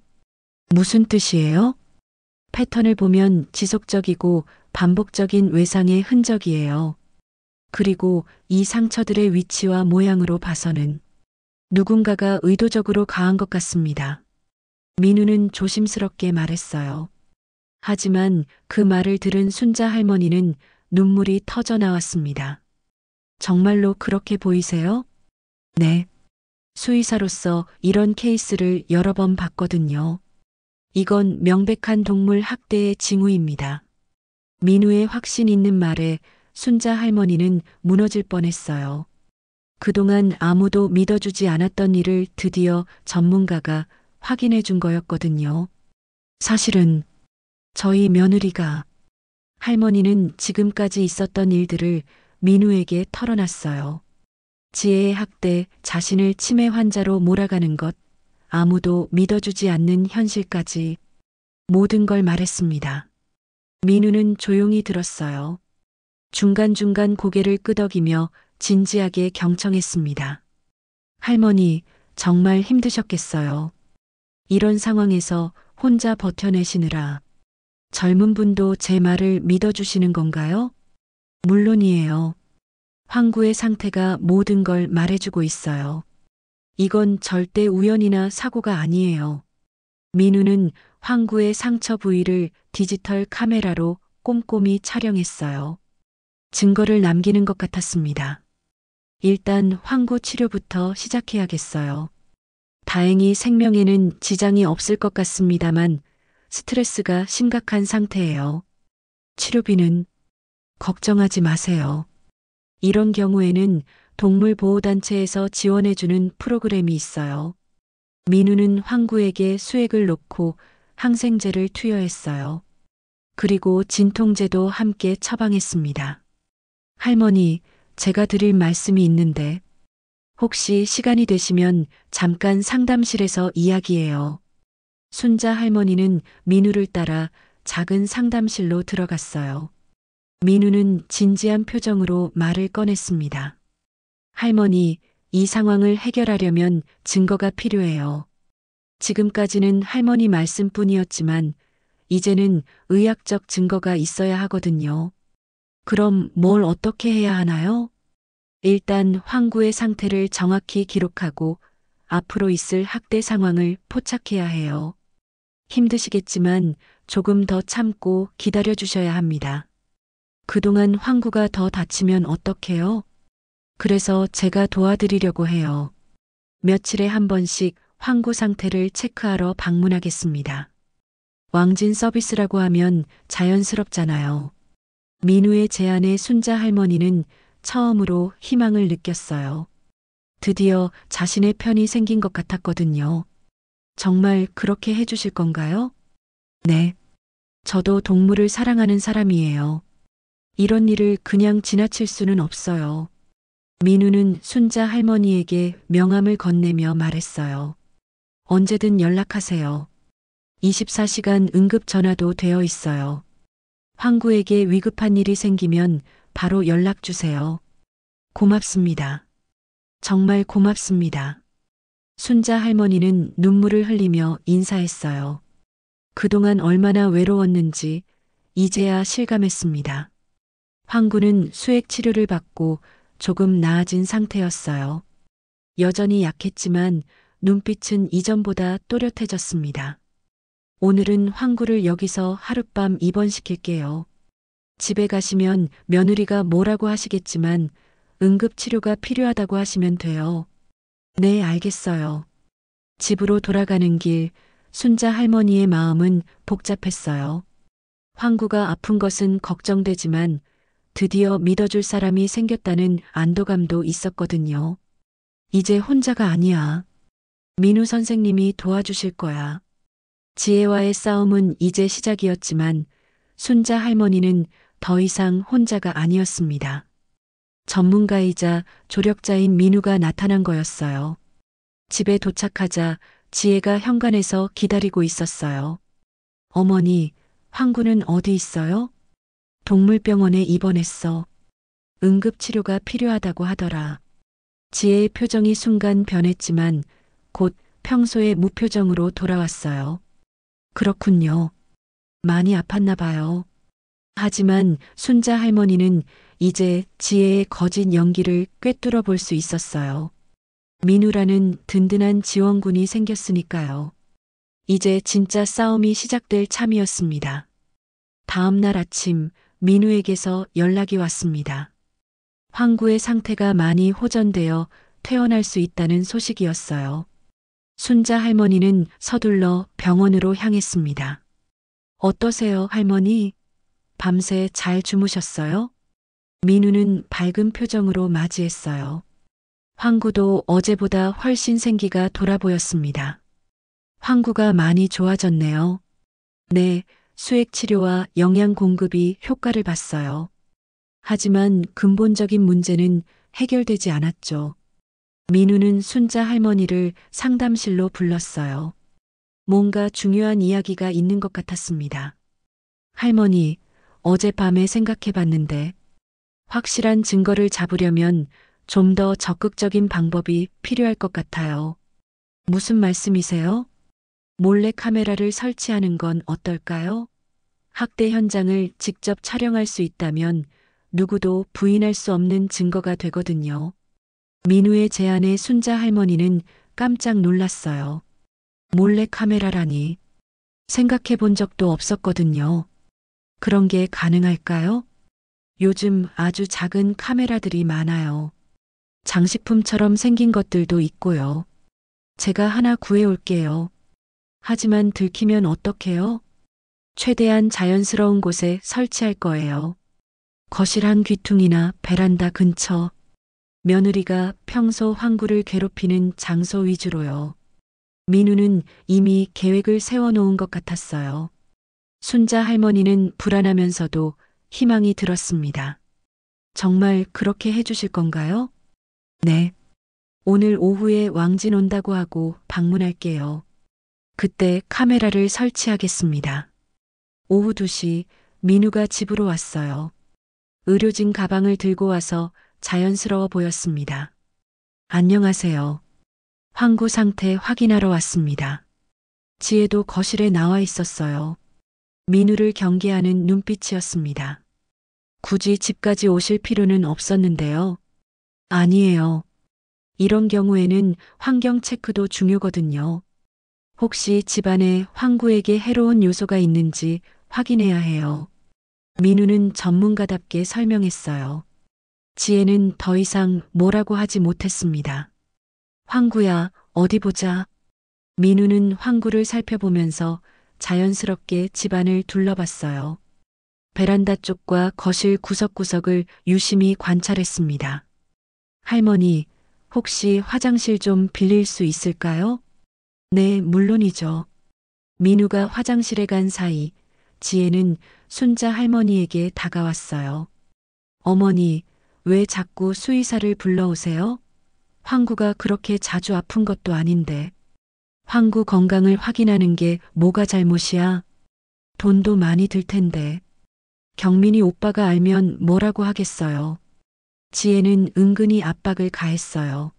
무슨 뜻이에요? 패턴을 보면 지속적이고 반복적인 외상의 흔적이에요. 그리고 이 상처들의 위치와 모양으로 봐서는 누군가가 의도적으로 가한 것 같습니다. 민우는 조심스럽게 말했어요. 하지만 그 말을 들은 순자 할머니는 눈물이 터져 나왔습니다. 정말로 그렇게 보이세요? 네. 수의사로서 이런 케이스를 여러 번 봤거든요. 이건 명백한 동물 학대의 징후입니다. 민우의 확신 있는 말에 순자 할머니는 무너질 뻔했어요. 그동안 아무도 믿어주지 않았던 일을 드디어 전문가가 확인해 준 거였거든요. 사실은 저희 며느리가 할머니는 지금까지 있었던 일들을 민우에게 털어놨어요. 지혜의 학대, 자신을 치매 환자로 몰아가는 것, 아무도 믿어주지 않는 현실까지 모든 걸 말했습니다. 민우는 조용히 들었어요. 중간중간 고개를 끄덕이며 진지하게 경청했습니다. 할머니, 정말 힘드셨겠어요. 이런 상황에서 혼자 버텨내시느라. 젊은 분도 제 말을 믿어주시는 건가요? 물론이에요. 황구의 상태가 모든 걸 말해주고 있어요. 이건 절대 우연이나 사고가 아니에요. 민우는 황구의 상처 부위를 디지털 카메라로 꼼꼼히 촬영했어요. 증거를 남기는 것 같았습니다. 일단 황구 치료부터 시작해야겠어요. 다행히 생명에는 지장이 없을 것 같습니다만 스트레스가 심각한 상태예요. 치료비는 걱정하지 마세요. 이런 경우에는 동물보호단체에서 지원해주는 프로그램이 있어요. 민우는 황구에게 수액을 놓고 항생제를 투여했어요. 그리고 진통제도 함께 처방했습니다. 할머니, 제가 드릴 말씀이 있는데 혹시 시간이 되시면 잠깐 상담실에서 이야기해요. 순자 할머니는 민우를 따라 작은 상담실로 들어갔어요. 민우는 진지한 표정으로 말을 꺼냈습니다. 할머니, 이 상황을 해결하려면 증거가 필요해요. 지금까지는 할머니 말씀뿐이었지만 이제는 의학적 증거가 있어야 하거든요. 그럼 뭘 어떻게 해야 하나요? 일단 황구의 상태를 정확히 기록하고 앞으로 있을 학대 상황을 포착해야 해요. 힘드시겠지만 조금 더 참고 기다려 주셔야 합니다. 그동안 황구가 더 다치면 어떡해요? 그래서 제가 도와드리려고 해요. 며칠에 한 번씩 황구 상태를 체크하러 방문하겠습니다. 왕진 서비스라고 하면 자연스럽잖아요. 민우의 제안에 순자 할머니는 처음으로 희망을 느꼈어요. 드디어 자신의 편이 생긴 것 같았거든요. 정말 그렇게 해주실 건가요? 네. 저도 동물을 사랑하는 사람이에요. 이런 일을 그냥 지나칠 수는 없어요. 민우는 순자 할머니에게 명함을 건네며 말했어요. 언제든 연락하세요. 24시간 응급 전화도 되어 있어요. 황구에게 위급한 일이 생기면 바로 연락 주세요. 고맙습니다. 정말 고맙습니다. 순자 할머니는 눈물을 흘리며 인사했어요. 그동안 얼마나 외로웠는지 이제야 실감했습니다. 황구는 수액 치료를 받고 조금 나아진 상태였어요. 여전히 약했지만 눈빛은 이전보다 또렷해졌습니다. 오늘은 황구를 여기서 하룻밤 입원시킬게요. 집에 가시면 며느리가 뭐라고 하시겠지만 응급치료가 필요하다고 하시면 돼요. 네, 알겠어요. 집으로 돌아가는 길, 순자 할머니의 마음은 복잡했어요. 황구가 아픈 것은 걱정되지만 드디어 믿어줄 사람이 생겼다는 안도감도 있었거든요. 이제 혼자가 아니야. 민우 선생님이 도와주실 거야. 지혜와의 싸움은 이제 시작이었지만 순자 할머니는 더 이상 혼자가 아니었습니다. 전문가이자 조력자인 민우가 나타난 거였어요. 집에 도착하자 지혜가 현관에서 기다리고 있었어요. 어머니, 황구는 어디 있어요? 동물병원에 입원했어. 응급치료가 필요하다고 하더라. 지혜의 표정이 순간 변했지만 곧 평소의 무표정으로 돌아왔어요. 그렇군요. 많이 아팠나 봐요. 하지만 순자 할머니는 이제 지혜의 거짓 연기를 꿰뚫어 볼 수 있었어요. 민우라는 든든한 지원군이 생겼으니까요. 이제 진짜 싸움이 시작될 참이었습니다. 다음 날 아침 민우에게서 연락이 왔습니다. 황구의 상태가 많이 호전되어 퇴원할 수 있다는 소식이었어요. 순자 할머니는 서둘러 병원으로 향했습니다. 어떠세요, 할머니? 밤새 잘 주무셨어요? 민우는 밝은 표정으로 맞이했어요. 황구도 어제보다 훨씬 생기가 돌아 보였습니다. 황구가 많이 좋아졌네요. 네, 수액 치료와 영양 공급이 효과를 봤어요. 하지만 근본적인 문제는 해결되지 않았죠. 민우는 순자 할머니를 상담실로 불렀어요. 뭔가 중요한 이야기가 있는 것 같았습니다. 할머니, 어젯밤에 생각해 봤는데 확실한 증거를 잡으려면 좀 더 적극적인 방법이 필요할 것 같아요. 무슨 말씀이세요? 몰래 카메라를 설치하는 건 어떨까요? 학대 현장을 직접 촬영할 수 있다면 누구도 부인할 수 없는 증거가 되거든요. 민우의 제안에 순자 할머니는 깜짝 놀랐어요. 몰래 카메라라니. 생각해 본 적도 없었거든요. 그런 게 가능할까요? 요즘 아주 작은 카메라들이 많아요. 장식품처럼 생긴 것들도 있고요. 제가 하나 구해올게요. 하지만 들키면 어떡해요? 최대한 자연스러운 곳에 설치할 거예요. 거실 한 귀퉁이나 베란다 근처, 며느리가 평소 황구를 괴롭히는 장소 위주로요. 민우는 이미 계획을 세워놓은 것 같았어요. 순자 할머니는 불안하면서도 희망이 들었습니다. 정말 그렇게 해주실 건가요? 네. 오늘 오후에 왕진 온다고 하고 방문할게요. 그때 카메라를 설치하겠습니다. 오후 2시 민우가 집으로 왔어요. 의료진 가방을 들고 와서 자연스러워 보였습니다. 안녕하세요. 황구 상태 확인하러 왔습니다. 지혜도 거실에 나와 있었어요. 민우를 경계하는 눈빛이었습니다. 굳이 집까지 오실 필요는 없었는데요. 아니에요. 이런 경우에는 환경 체크도 중요거든요. 혹시 집안에 황구에게 해로운 요소가 있는지 확인해야 해요. 민우는 전문가답게 설명했어요. 지혜는 더 이상 뭐라고 하지 못했습니다. 황구야, 어디 보자. 민우는 황구를 살펴보면서 자연스럽게 집안을 둘러봤어요. 베란다 쪽과 거실 구석구석을 유심히 관찰했습니다. 할머니, 혹시 화장실 좀 빌릴 수 있을까요? 네, 물론이죠. 민우가 화장실에 간 사이 지혜는 순자 할머니에게 다가왔어요. 어머니, 왜 자꾸 수의사를 불러오세요? 황구가 그렇게 자주 아픈 것도 아닌데. 황구 건강을 확인하는 게 뭐가 잘못이야? 돈도 많이 들 텐데. 경민이 오빠가 알면 뭐라고 하겠어요. 지혜는 은근히 압박을 가했어요.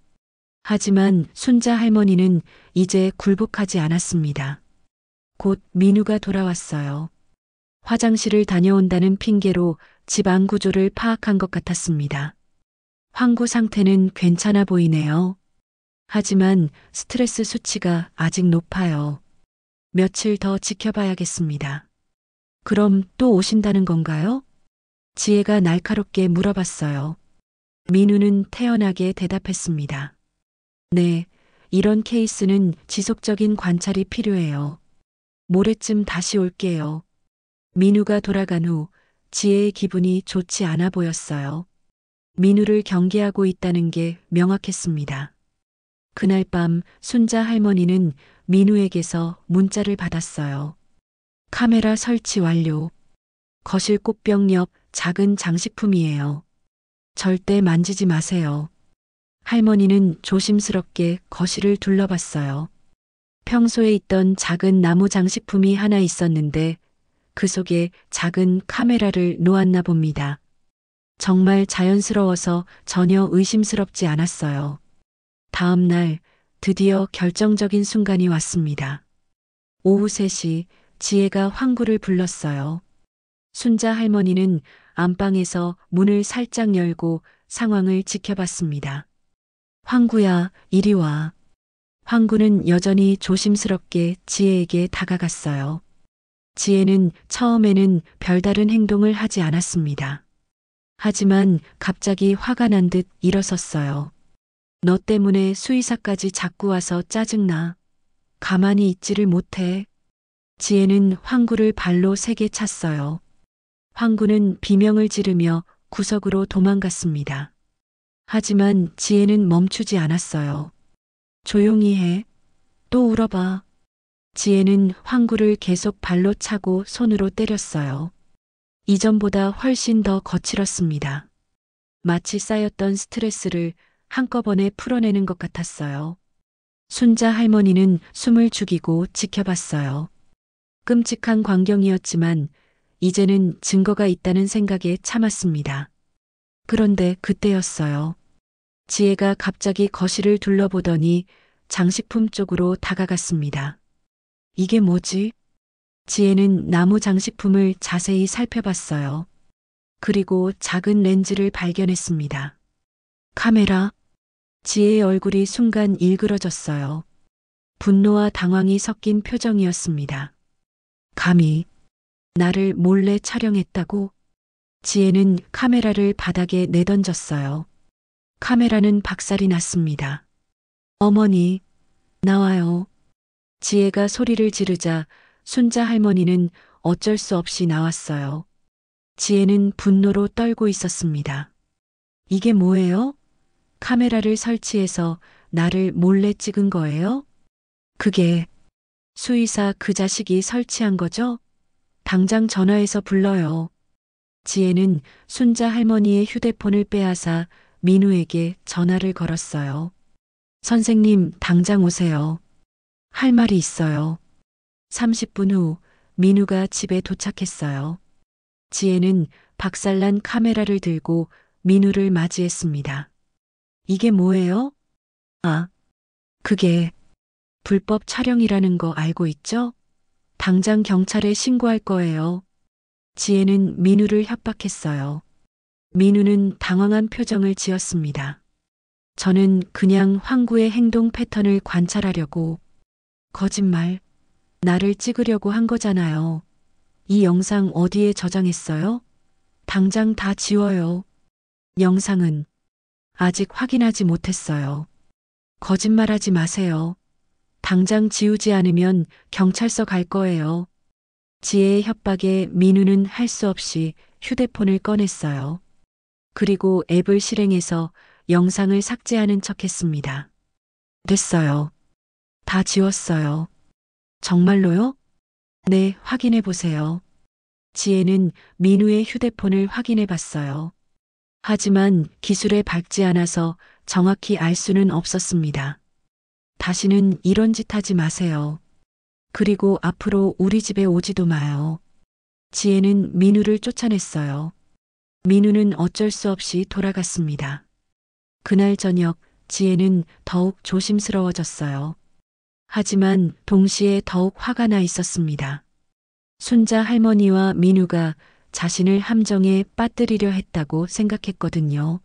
하지만 순자 할머니는 이제 굴복하지 않았습니다. 곧 민우가 돌아왔어요. 화장실을 다녀온다는 핑계로 집안 구조를 파악한 것 같았습니다. 황구 상태는 괜찮아 보이네요. 하지만 스트레스 수치가 아직 높아요. 며칠 더 지켜봐야겠습니다. 그럼 또 오신다는 건가요? 지혜가 날카롭게 물어봤어요. 민우는 태연하게 대답했습니다. 네, 이런 케이스는 지속적인 관찰이 필요해요. 모레쯤 다시 올게요. 민우가 돌아간 후 지혜의 기분이 좋지 않아 보였어요. 민우를 경계하고 있다는 게 명확했습니다. 그날 밤 순자 할머니는 민우에게서 문자를 받았어요. 카메라 설치 완료. 거실 꽃병 옆 작은 장식품이에요. 절대 만지지 마세요. 할머니는 조심스럽게 거실을 둘러봤어요. 평소에 있던 작은 나무 장식품이 하나 있었는데 그 속에 작은 카메라를 놓았나 봅니다. 정말 자연스러워서 전혀 의심스럽지 않았어요. 다음 날 드디어 결정적인 순간이 왔습니다. 오후 3시 지혜가 황구를 불렀어요. 순자 할머니는 안방에서 문을 살짝 열고 상황을 지켜봤습니다. 황구야, 이리 와. 황구는 여전히 조심스럽게 지혜에게 다가갔어요. 지혜는 처음에는 별다른 행동을 하지 않았습니다. 하지만 갑자기 화가 난 듯 일어섰어요. 너 때문에 수의사까지 자꾸 와서 짜증나. 가만히 있지를 못해. 지혜는 황구를 발로 세게 찼어요. 황구는 비명을 지르며 구석으로 도망갔습니다. 하지만 지혜는 멈추지 않았어요. 조용히 해. 또 울어봐. 지혜는 황구를 계속 발로 차고 손으로 때렸어요. 이전보다 훨씬 더 거칠었습니다. 마치 쌓였던 스트레스를 한꺼번에 풀어내는 것 같았어요. 순자 할머니는 숨을 죽이고 지켜봤어요. 끔찍한 광경이었지만 이제는 증거가 있다는 생각에 참았습니다. 그런데 그때였어요. 지혜가 갑자기 거실을 둘러보더니 장식품 쪽으로 다가갔습니다. 이게 뭐지? 지혜는 나무 장식품을 자세히 살펴봤어요. 그리고 작은 렌즈를 발견했습니다. 카메라. 지혜의 얼굴이 순간 일그러졌어요. 분노와 당황이 섞인 표정이었습니다. 감히 나를 몰래 촬영했다고? 지혜는 카메라를 바닥에 내던졌어요. 카메라는 박살이 났습니다. 어머니, 나와요. 지혜가 소리를 지르자 순자 할머니는 어쩔 수 없이 나왔어요. 지혜는 분노로 떨고 있었습니다. 이게 뭐예요? 카메라를 설치해서 나를 몰래 찍은 거예요? 그게 수의사 그 자식이 설치한 거죠? 당장 전화해서 불러요. 지혜는 순자 할머니의 휴대폰을 빼앗아 민우에게 전화를 걸었어요. 선생님, 당장 오세요. 할 말이 있어요. 30분 후 민우가 집에 도착했어요. 지혜는 박살난 카메라를 들고 민우를 맞이했습니다. 이게 뭐예요? 아, 그게 불법 촬영이라는 거 알고 있죠? 당장 경찰에 신고할 거예요. 지혜는 민우를 협박했어요. 민우는 당황한 표정을 지었습니다. 저는 그냥 황구의 행동 패턴을 관찰하려고. 거짓말. 나를 찍으려고 한 거잖아요. 이 영상 어디에 저장했어요? 당장 다 지워요. 영상은 아직 확인하지 못했어요. 거짓말하지 마세요. 당장 지우지 않으면 경찰서 갈 거예요. 지혜의 협박에 민우는 할 수 없이 휴대폰을 꺼냈어요. 그리고 앱을 실행해서 영상을 삭제하는 척 했습니다. 됐어요. 다 지웠어요. 정말로요? 네, 확인해 보세요. 지혜는 민우의 휴대폰을 확인해 봤어요. 하지만 기술에 밝지 않아서 정확히 알 수는 없었습니다. 다시는 이런 짓 하지 마세요. 그리고 앞으로 우리 집에 오지도 마요. 지혜는 민우를 쫓아냈어요. 민우는 어쩔 수 없이 돌아갔습니다. 그날 저녁 지혜는 더욱 조심스러워졌어요. 하지만 동시에 더욱 화가 나 있었습니다. 순자 할머니와 민우가 자신을 함정에 빠뜨리려 했다고 생각했거든요.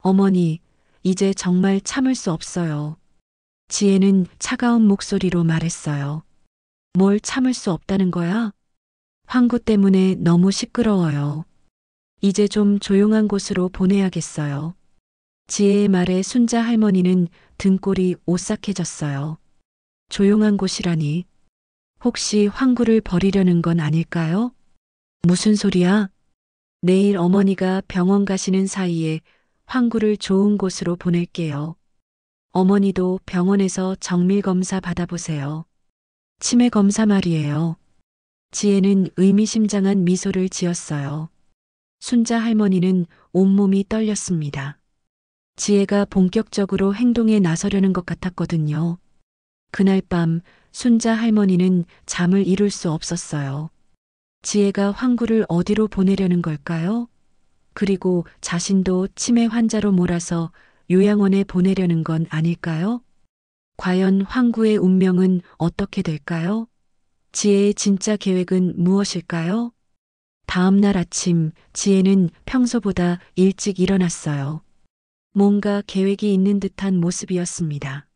어머니, 이제 정말 참을 수 없어요. 지혜는 차가운 목소리로 말했어요. 뭘 참을 수 없다는 거야? 황구 때문에 너무 시끄러워요. 이제 좀 조용한 곳으로 보내야겠어요. 지혜의 말에 순자 할머니는 등골이 오싹해졌어요. 조용한 곳이라니. 혹시 황구를 버리려는 건 아닐까요? 무슨 소리야? 내일 어머니가 병원 가시는 사이에 황구를 좋은 곳으로 보낼게요. 어머니도 병원에서 정밀 검사 받아보세요. 치매 검사 말이에요. 지혜는 의미심장한 미소를 지었어요. 순자 할머니는 온몸이 떨렸습니다. 지혜가 본격적으로 행동에 나서려는 것 같았거든요. 그날 밤 순자 할머니는 잠을 이룰 수 없었어요. 지혜가 황구를 어디로 보내려는 걸까요? 그리고 자신도 치매 환자로 몰아서 요양원에 보내려는 건 아닐까요? 과연 황구의 운명은 어떻게 될까요? 지혜의 진짜 계획은 무엇일까요? 다음 날 아침 지혜는 평소보다 일찍 일어났어요. 뭔가 계획이 있는 듯한 모습이었습니다.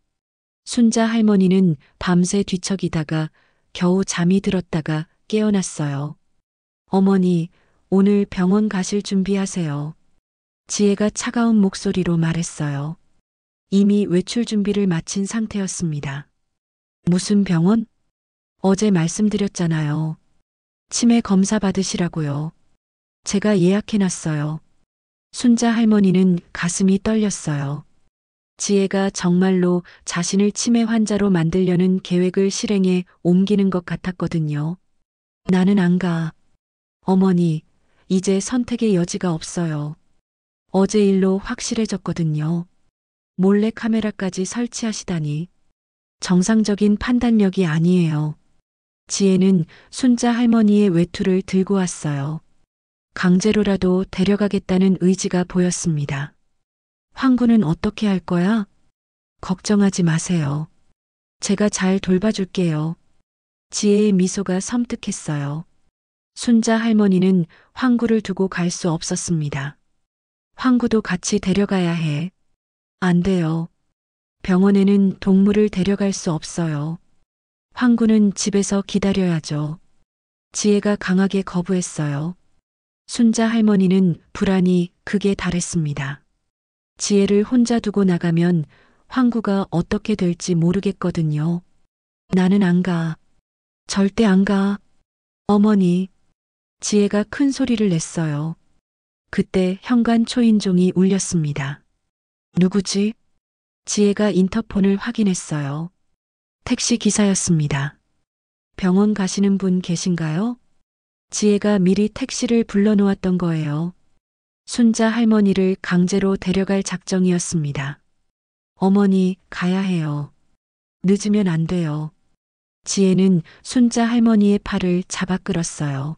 순자 할머니는 밤새 뒤척이다가 겨우 잠이 들었다가 깨어났어요. 어머니, 오늘 병원 가실 준비하세요. 지혜가 차가운 목소리로 말했어요. 이미 외출 준비를 마친 상태였습니다. 무슨 병원? 어제 말씀드렸잖아요. 치매 검사 받으시라고요. 제가 예약해놨어요. 순자 할머니는 가슴이 떨렸어요. 지혜가 정말로 자신을 치매 환자로 만들려는 계획을 실행에 옮기는 것 같았거든요. 나는 안 가. 어머니, 이제 선택의 여지가 없어요. 어제 일로 확실해졌거든요. 몰래 카메라까지 설치하시다니. 정상적인 판단력이 아니에요. 지혜는 순자 할머니의 외투를 들고 왔어요. 강제로라도 데려가겠다는 의지가 보였습니다. 황구는 어떻게 할 거야? 걱정하지 마세요. 제가 잘 돌봐줄게요. 지혜의 미소가 섬뜩했어요. 순자 할머니는 황구를 두고 갈 수 없었습니다. 황구도 같이 데려가야 해. 안 돼요. 병원에는 동물을 데려갈 수 없어요. 황구는 집에서 기다려야죠. 지혜가 강하게 거부했어요. 순자 할머니는 불안이 극에 달했습니다. 지혜를 혼자 두고 나가면 황구가 어떻게 될지 모르겠거든요. 나는 안 가. 절대 안 가. 어머니. 지혜가 큰 소리를 냈어요. 그때 현관 초인종이 울렸습니다. 누구지? 지혜가 인터폰을 확인했어요. 택시 기사였습니다. 병원 가시는 분 계신가요? 지혜가 미리 택시를 불러놓았던 거예요. 순자 할머니를 강제로 데려갈 작정이었습니다. 어머니, 가야 해요. 늦으면 안 돼요. 지혜는 순자 할머니의 팔을 잡아 끌었어요.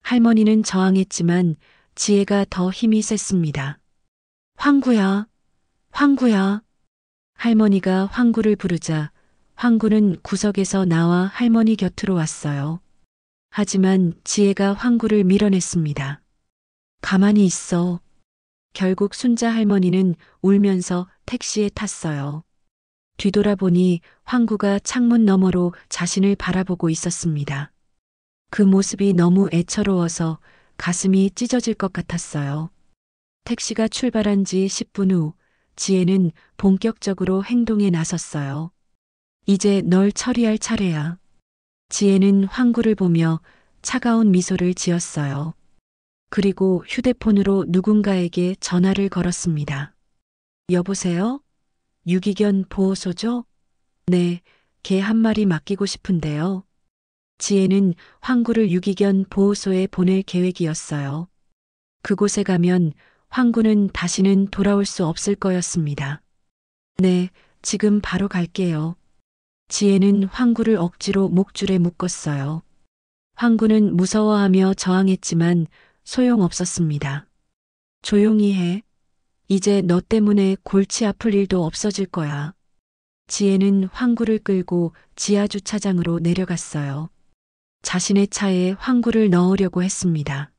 할머니는 저항했지만 지혜가 더 힘이 셌습니다. 황구야, 황구야. 할머니가 황구를 부르자 황구는 구석에서 나와 할머니 곁으로 왔어요. 하지만 지혜가 황구를 밀어냈습니다. 가만히 있어. 결국 순자 할머니는 울면서 택시에 탔어요. 뒤돌아보니 황구가 창문 너머로 자신을 바라보고 있었습니다. 그 모습이 너무 애처로워서 가슴이 찢어질 것 같았어요. 택시가 출발한 지 10분 후 지혜는 본격적으로 행동에 나섰어요. 이제 널 처리할 차례야. 지혜는 황구를 보며 차가운 미소를 지었어요. 그리고 휴대폰으로 누군가에게 전화를 걸었습니다. 여보세요? 유기견 보호소죠? 네, 개 한 마리 맡기고 싶은데요. 지혜는 황구를 유기견 보호소에 보낼 계획이었어요. 그곳에 가면 황구는 다시는 돌아올 수 없을 거였습니다. 네, 지금 바로 갈게요. 지혜는 황구를 억지로 목줄에 묶었어요. 황구는 무서워하며 저항했지만 소용없었습니다. 조용히 해. 이제 너 때문에 골치 아플 일도 없어질 거야. 지혜는 황구를 끌고 지하 주차장으로 내려갔어요. 자신의 차에 황구를 넣으려고 했습니다.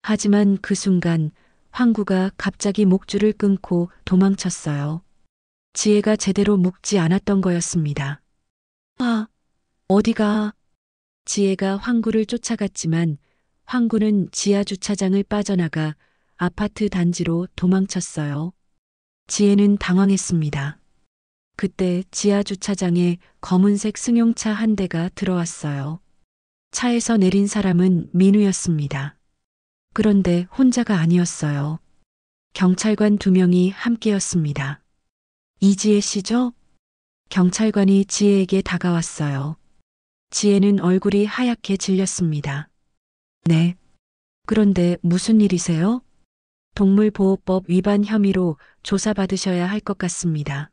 하지만 그 순간 황구가 갑자기 목줄을 끊고 도망쳤어요. 지혜가 제대로 묶지 않았던 거였습니다. 아, 어디가? 지혜가 황구를 쫓아갔지만 황구는 지하 주차장을 빠져나가 아파트 단지로 도망쳤어요. 지혜는 당황했습니다. 그때 지하 주차장에 검은색 승용차 한 대가 들어왔어요. 차에서 내린 사람은 민우였습니다. 그런데 혼자가 아니었어요. 경찰관 2명이 함께였습니다. 이지혜 씨죠? 경찰관이 지혜에게 다가왔어요. 지혜는 얼굴이 하얗게 질렸습니다. 네. 그런데 무슨 일이세요? 동물보호법 위반 혐의로 조사받으셔야 할 것 같습니다.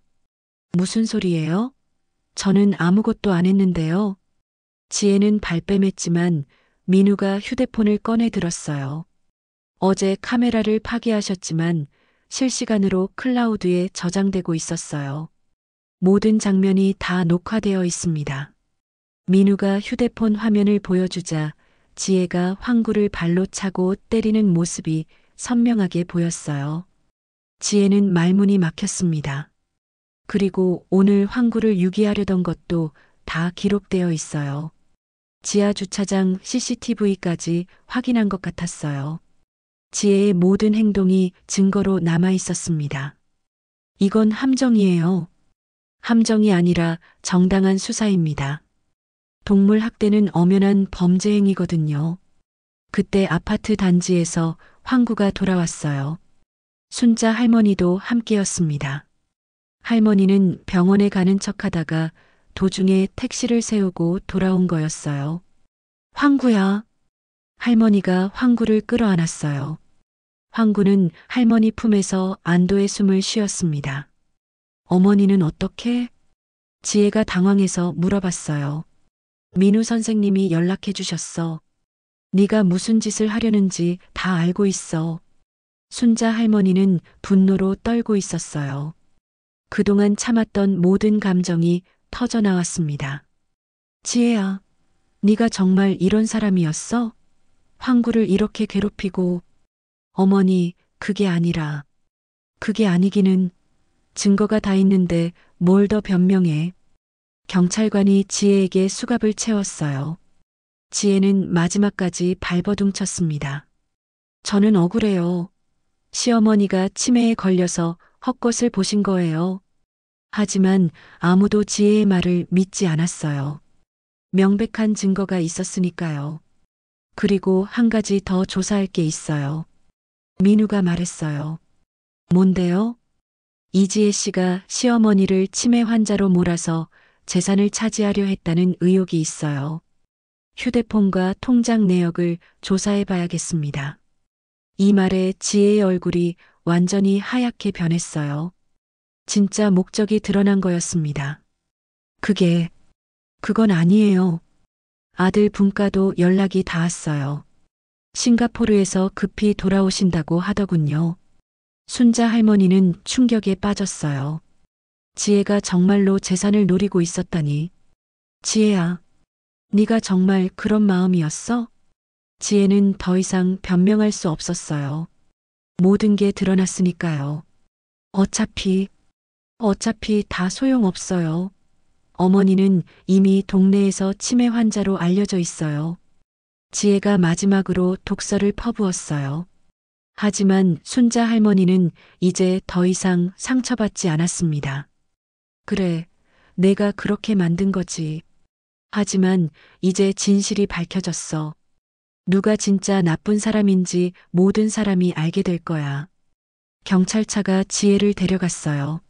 무슨 소리예요? 저는 아무것도 안 했는데요. 지혜는 발뺌했지만 민우가 휴대폰을 꺼내 들었어요. 어제 카메라를 파기하셨지만 실시간으로 클라우드에 저장되고 있었어요. 모든 장면이 다 녹화되어 있습니다. 민우가 휴대폰 화면을 보여주자 지혜가 황구를 발로 차고 때리는 모습이 선명하게 보였어요. 지혜는 말문이 막혔습니다. 그리고 오늘 황구를 유기하려던 것도 다 기록되어 있어요. 지하 주차장 CCTV까지 확인한 것 같았어요. 지혜의 모든 행동이 증거로 남아 있었습니다. 이건 함정이에요. 함정이 아니라 정당한 수사입니다. 동물 학대는 엄연한 범죄 행위거든요. 그때 아파트 단지에서 황구가 돌아왔어요. 순자 할머니도 함께였습니다. 할머니는 병원에 가는 척하다가 도중에 택시를 세우고 돌아온 거였어요. 황구야. 할머니가 황구를 끌어안았어요. 황구는 할머니 품에서 안도의 숨을 쉬었습니다. 어머니는 어떻게? 지혜가 당황해서 물어봤어요. 민우 선생님이 연락해 주셨어. 네가 무슨 짓을 하려는지 다 알고 있어. 순자 할머니는 분노로 떨고 있었어요. 그동안 참았던 모든 감정이 터져 나왔습니다. 지혜야, 네가 정말 이런 사람이었어? 황구를 이렇게 괴롭히고. 어머니, 그게 아니라. 그게 아니기는. 증거가 다 있는데 뭘 더 변명해. 경찰관이 지혜에게 수갑을 채웠어요. 지혜는 마지막까지 발버둥쳤습니다. 저는 억울해요. 시어머니가 치매에 걸려서 헛것을 보신 거예요. 하지만 아무도 지혜의 말을 믿지 않았어요. 명백한 증거가 있었으니까요. 그리고 한 가지 더 조사할 게 있어요. 민우가 말했어요. 뭔데요? 이지혜 씨가 시어머니를 치매 환자로 몰아서 재산을 차지하려 했다는 의혹이 있어요. 휴대폰과 통장 내역을 조사해 봐야겠습니다. 이 말에 지혜의 얼굴이 완전히 하얗게 변했어요. 진짜 목적이 드러난 거였습니다. 그건 아니에요. 아들 분과도 연락이 닿았어요. 싱가포르에서 급히 돌아오신다고 하더군요. 순자 할머니는 충격에 빠졌어요. 지혜가 정말로 재산을 노리고 있었다니. 지혜야, 네가 정말 그런 마음이었어? 지혜는 더 이상 변명할 수 없었어요. 모든 게 드러났으니까요. 어차피 다 소용없어요. 어머니는 이미 동네에서 치매 환자로 알려져 있어요. 지혜가 마지막으로 독서를 퍼부었어요. 하지만 순자 할머니는 이제 더 이상 상처받지 않았습니다. 그래, 내가 그렇게 만든 거지. 하지만 이제 진실이 밝혀졌어. 누가 진짜 나쁜 사람인지 모든 사람이 알게 될 거야. 경찰차가 지혜를 데려갔어요.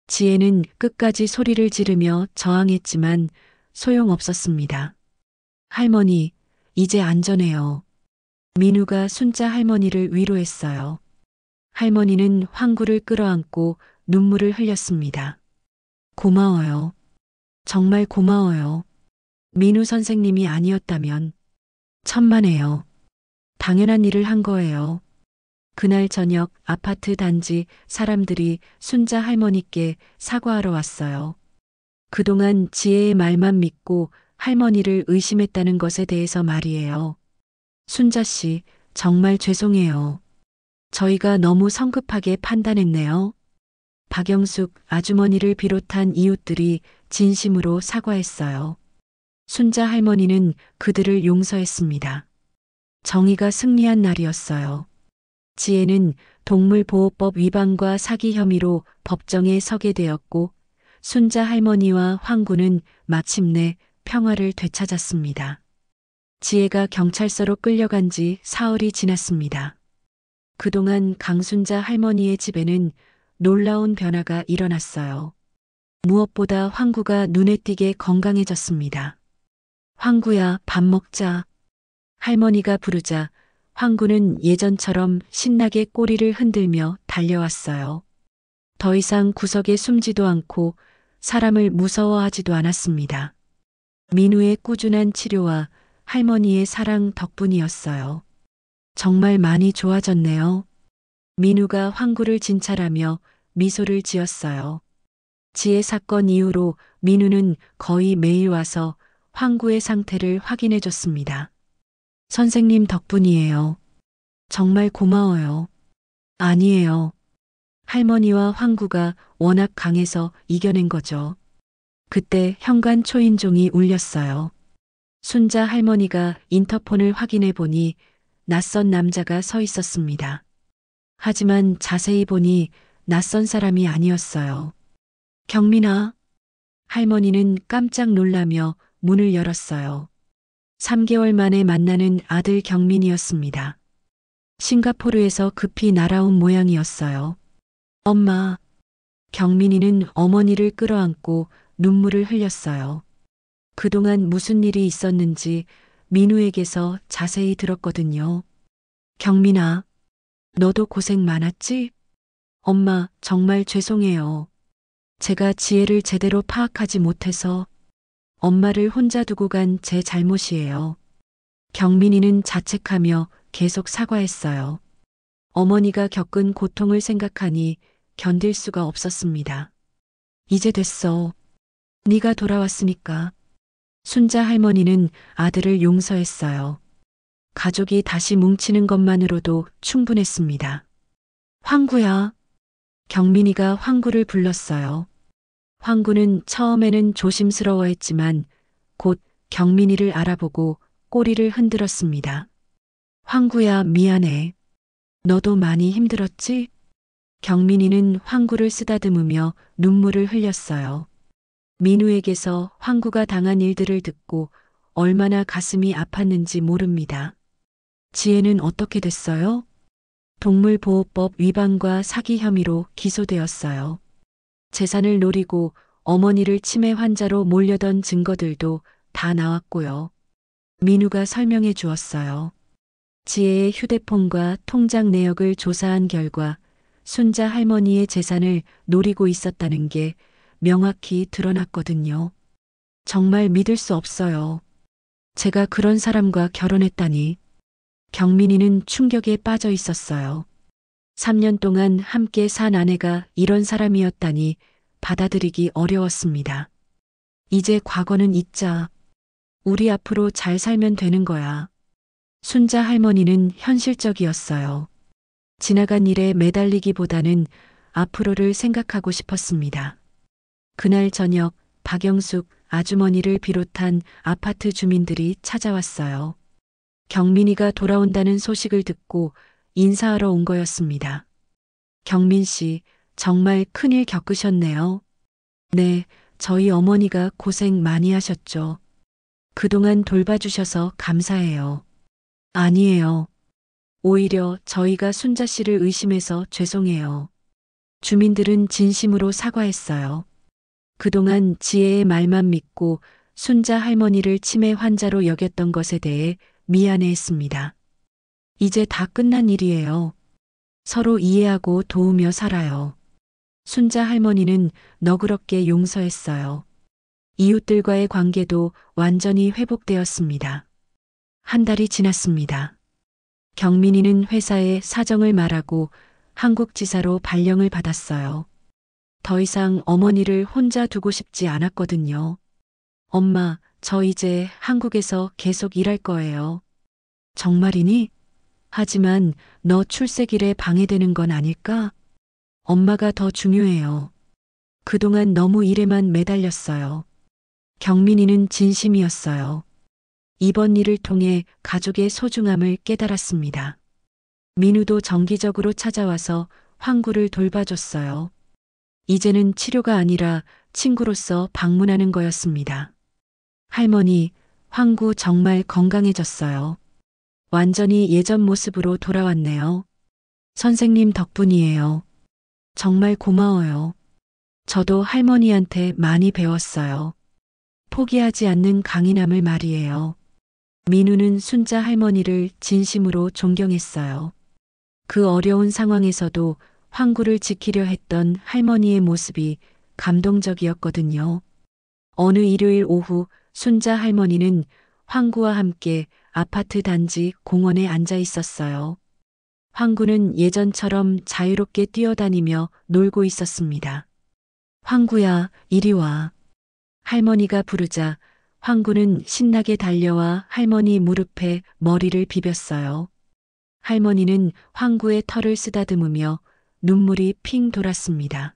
지혜는 끝까지 소리를 지르며 저항했지만 소용없었습니다. 할머니, 이제 안전해요. 민우가 순자 할머니를 위로했어요. 할머니는 황구를 끌어안고 눈물을 흘렸습니다. 고마워요. 정말 고마워요. 민우 선생님이 아니었다면 천만에요. 당연한 일을 한 거예요. 그날 저녁 아파트 단지 사람들이 순자 할머니께 사과하러 왔어요. 그동안 지혜의 말만 믿고 할머니를 의심했다는 것에 대해서 말이에요. 순자 씨, 정말 죄송해요. 저희가 너무 성급하게 판단했네요. 박영숙 아주머니를 비롯한 이웃들이 진심으로 사과했어요. 순자 할머니는 그들을 용서했습니다. 정의가 승리한 날이었어요. 지혜는 동물보호법 위반과 사기 혐의로 법정에 서게 되었고 순자 할머니와 황구는 마침내 평화를 되찾았습니다. 지혜가 경찰서로 끌려간 지 사흘이 지났습니다. 그동안 강순자 할머니의 집에는 놀라운 변화가 일어났어요. 무엇보다 황구가 눈에 띄게 건강해졌습니다. 황구야, 밥 먹자. 할머니가 부르자 황구는 예전처럼 신나게 꼬리를 흔들며 달려왔어요. 더 이상 구석에 숨지도 않고 사람을 무서워하지도 않았습니다. 민우의 꾸준한 치료와 할머니의 사랑 덕분이었어요. 정말 많이 좋아졌네요. 민우가 황구를 진찰하며 미소를 지었어요. 지혜 사건 이후로 민우는 거의 매일 와서 황구의 상태를 확인해 줬습니다. 선생님 덕분이에요. 정말 고마워요. 아니에요. 할머니와 황구가 워낙 강해서 이겨낸 거죠. 그때 현관 초인종이 울렸어요. 순자 할머니가 인터폰을 확인해 보니 낯선 남자가 서 있었습니다. 하지만 자세히 보니 낯선 사람이 아니었어요. 경민아. 할머니는 깜짝 놀라며 문을 열었어요. 3개월 만에 만나는 아들 경민이었습니다. 싱가포르에서 급히 날아온 모양이었어요. 엄마. 경민이는 어머니를 끌어안고 눈물을 흘렸어요. 그동안 무슨 일이 있었는지 민우에게서 자세히 들었거든요. 경민아, 너도 고생 많았지? 엄마, 정말 죄송해요. 제가 지혜를 제대로 파악하지 못해서 엄마를 혼자 두고 간 제 잘못이에요. 경민이는 자책하며 계속 사과했어요. 어머니가 겪은 고통을 생각하니 견딜 수가 없었습니다. 이제 됐어. 네가 돌아왔으니까. 순자 할머니는 아들을 용서했어요. 가족이 다시 뭉치는 것만으로도 충분했습니다. 황구야. 경민이가 황구를 불렀어요. 황구는 처음에는 조심스러워했지만 곧 경민이를 알아보고 꼬리를 흔들었습니다. 황구야, 미안해. 너도 많이 힘들었지? 경민이는 황구를 쓰다듬으며 눈물을 흘렸어요. 민우에게서 황구가 당한 일들을 듣고 얼마나 가슴이 아팠는지 모릅니다. 지혜는 어떻게 됐어요? 동물보호법 위반과 사기 혐의로 기소되었어요. 재산을 노리고 어머니를 치매 환자로 몰려던 증거들도 다 나왔고요. 민우가 설명해 주었어요. 지혜의 휴대폰과 통장 내역을 조사한 결과 순자 할머니의 재산을 노리고 있었다는 게 명확히 드러났거든요. 정말 믿을 수 없어요. 제가 그런 사람과 결혼했다니. 경민이는 충격에 빠져 있었어요. 3년 동안 함께 산 아내가 이런 사람이었다니 받아들이기 어려웠습니다. 이제 과거는 잊자. 우리 앞으로 잘 살면 되는 거야. 순자 할머니는 현실적이었어요. 지나간 일에 매달리기보다는 앞으로를 생각하고 싶었습니다. 그날 저녁 박영숙 아주머니를 비롯한 아파트 주민들이 찾아왔어요. 경민이가 돌아온다는 소식을 듣고 인사하러 온 거였습니다. 경민 씨, 정말 큰일 겪으셨네요. 네, 저희 어머니가 고생 많이 하셨죠. 그동안 돌봐주셔서 감사해요. 아니에요. 오히려 저희가 순자 씨를 의심해서 죄송해요. 주민들은 진심으로 사과했어요. 그동안 지혜의 말만 믿고 순자 할머니를 치매 환자로 여겼던 것에 대해 미안해했습니다. 이제 다 끝난 일이에요. 서로 이해하고 도우며 살아요. 순자 할머니는 너그럽게 용서했어요. 이웃들과의 관계도 완전히 회복되었습니다. 한 달이 지났습니다. 경민이는 회사에 사정을 말하고 한국지사로 발령을 받았어요. 더 이상 어머니를 혼자 두고 싶지 않았거든요. 엄마, 저 이제 한국에서 계속 일할 거예요. 정말이니? 하지만 너 출세길에 방해되는 건 아닐까? 엄마가 더 중요해요. 그동안 너무 일에만 매달렸어요. 경민이는 진심이었어요. 이번 일을 통해 가족의 소중함을 깨달았습니다. 민우도 정기적으로 찾아와서 황구를 돌봐줬어요. 이제는 치료가 아니라 친구로서 방문하는 거였습니다. 할머니, 황구 정말 건강해졌어요. 완전히 예전 모습으로 돌아왔네요. 선생님 덕분이에요. 정말 고마워요. 저도 할머니한테 많이 배웠어요. 포기하지 않는 강인함을 말이에요. 민우는 순자 할머니를 진심으로 존경했어요. 그 어려운 상황에서도 황구를 지키려 했던 할머니의 모습이 감동적이었거든요. 어느 일요일 오후 순자 할머니는 황구와 함께 아파트 단지 공원에 앉아 있었어요. 황구는 예전처럼 자유롭게 뛰어다니며 놀고 있었습니다. 황구야, 이리 와. 할머니가 부르자 황구는 신나게 달려와 할머니 무릎에 머리를 비볐어요. 할머니는 황구의 털을 쓰다듬으며 눈물이 핑 돌았습니다.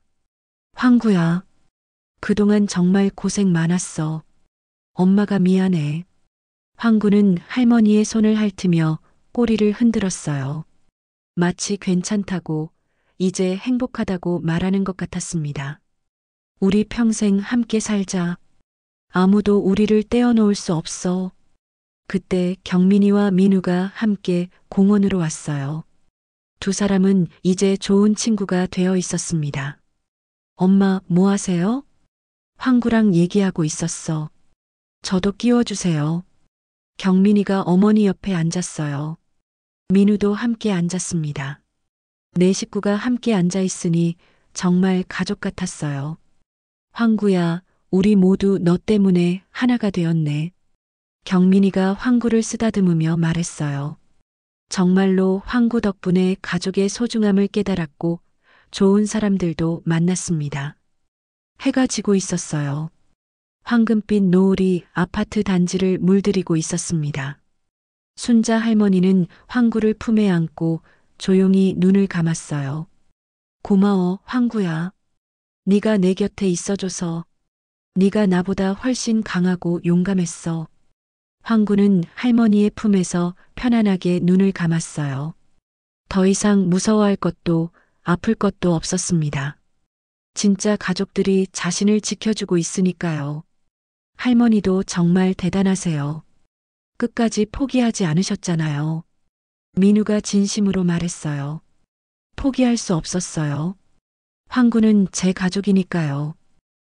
황구야, 그동안 정말 고생 많았어. 엄마가 미안해. 황구는 할머니의 손을 핥으며 꼬리를 흔들었어요. 마치 괜찮다고, 이제 행복하다고 말하는 것 같았습니다. 우리 평생 함께 살자. 아무도 우리를 떼어놓을 수 없어. 그때 경민이와 민우가 함께 공원으로 왔어요. 두 사람은 이제 좋은 친구가 되어 있었습니다. 엄마, 뭐 하세요? 황구랑 얘기하고 있었어. 저도 끼워주세요. 경민이가 어머니 옆에 앉았어요. 민우도 함께 앉았습니다. 네 식구가 함께 앉아 있으니 정말 가족 같았어요. 황구야, 우리 모두 너 때문에 하나가 되었네. 경민이가 황구를 쓰다듬으며 말했어요. 정말로 황구 덕분에 가족의 소중함을 깨달았고 좋은 사람들도 만났습니다. 해가 지고 있었어요. 황금빛 노을이 아파트 단지를 물들이고 있었습니다. 순자 할머니는 황구를 품에 안고 조용히 눈을 감았어요. 고마워, 황구야. 네가 내 곁에 있어줘서. 네가 나보다 훨씬 강하고 용감했어. 황구는 할머니의 품에서 편안하게 눈을 감았어요. 더 이상 무서워할 것도 아플 것도 없었습니다. 진짜 가족들이 자신을 지켜주고 있으니까요. 할머니도 정말 대단하세요. 끝까지 포기하지 않으셨잖아요. 민우가 진심으로 말했어요. 포기할 수 없었어요. 황구는 제 가족이니까요.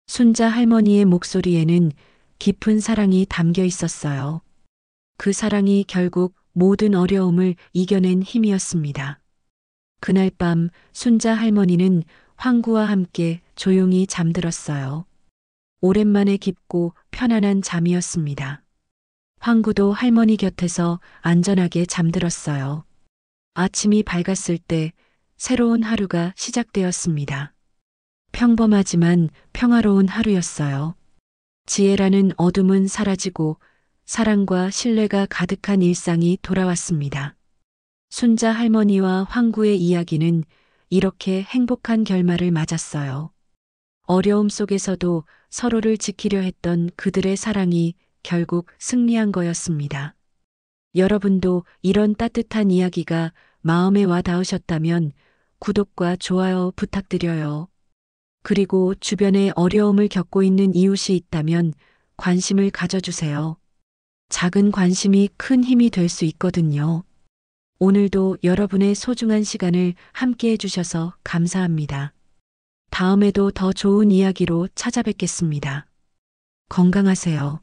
순자 할머니의 목소리에는 깊은 사랑이 담겨 있었어요. 그 사랑이 결국 모든 어려움을 이겨낸 힘이었습니다. 그날 밤 순자 할머니는 황구와 함께 조용히 잠들었어요. 오랜만에 깊고 편안한 잠이었습니다. 황구도 할머니 곁에서 안전하게 잠들었어요. 아침이 밝았을 때 새로운 하루가 시작되었습니다. 평범하지만 평화로운 하루였어요. 지혜라는 어둠은 사라지고 사랑과 신뢰가 가득한 일상이 돌아왔습니다. 순자 할머니와 황구의 이야기는 이렇게 행복한 결말을 맞았어요. 어려움 속에서도 서로를 지키려 했던 그들의 사랑이 결국 승리한 거였습니다. 여러분도 이런 따뜻한 이야기가 마음에 와 닿으셨다면 구독과 좋아요 부탁드려요. 그리고 주변에 어려움을 겪고 있는 이웃이 있다면 관심을 가져주세요. 작은 관심이 큰 힘이 될 수 있거든요. 오늘도 여러분의 소중한 시간을 함께 해주셔서 감사합니다. 다음에도 더 좋은 이야기로 찾아뵙겠습니다. 건강하세요.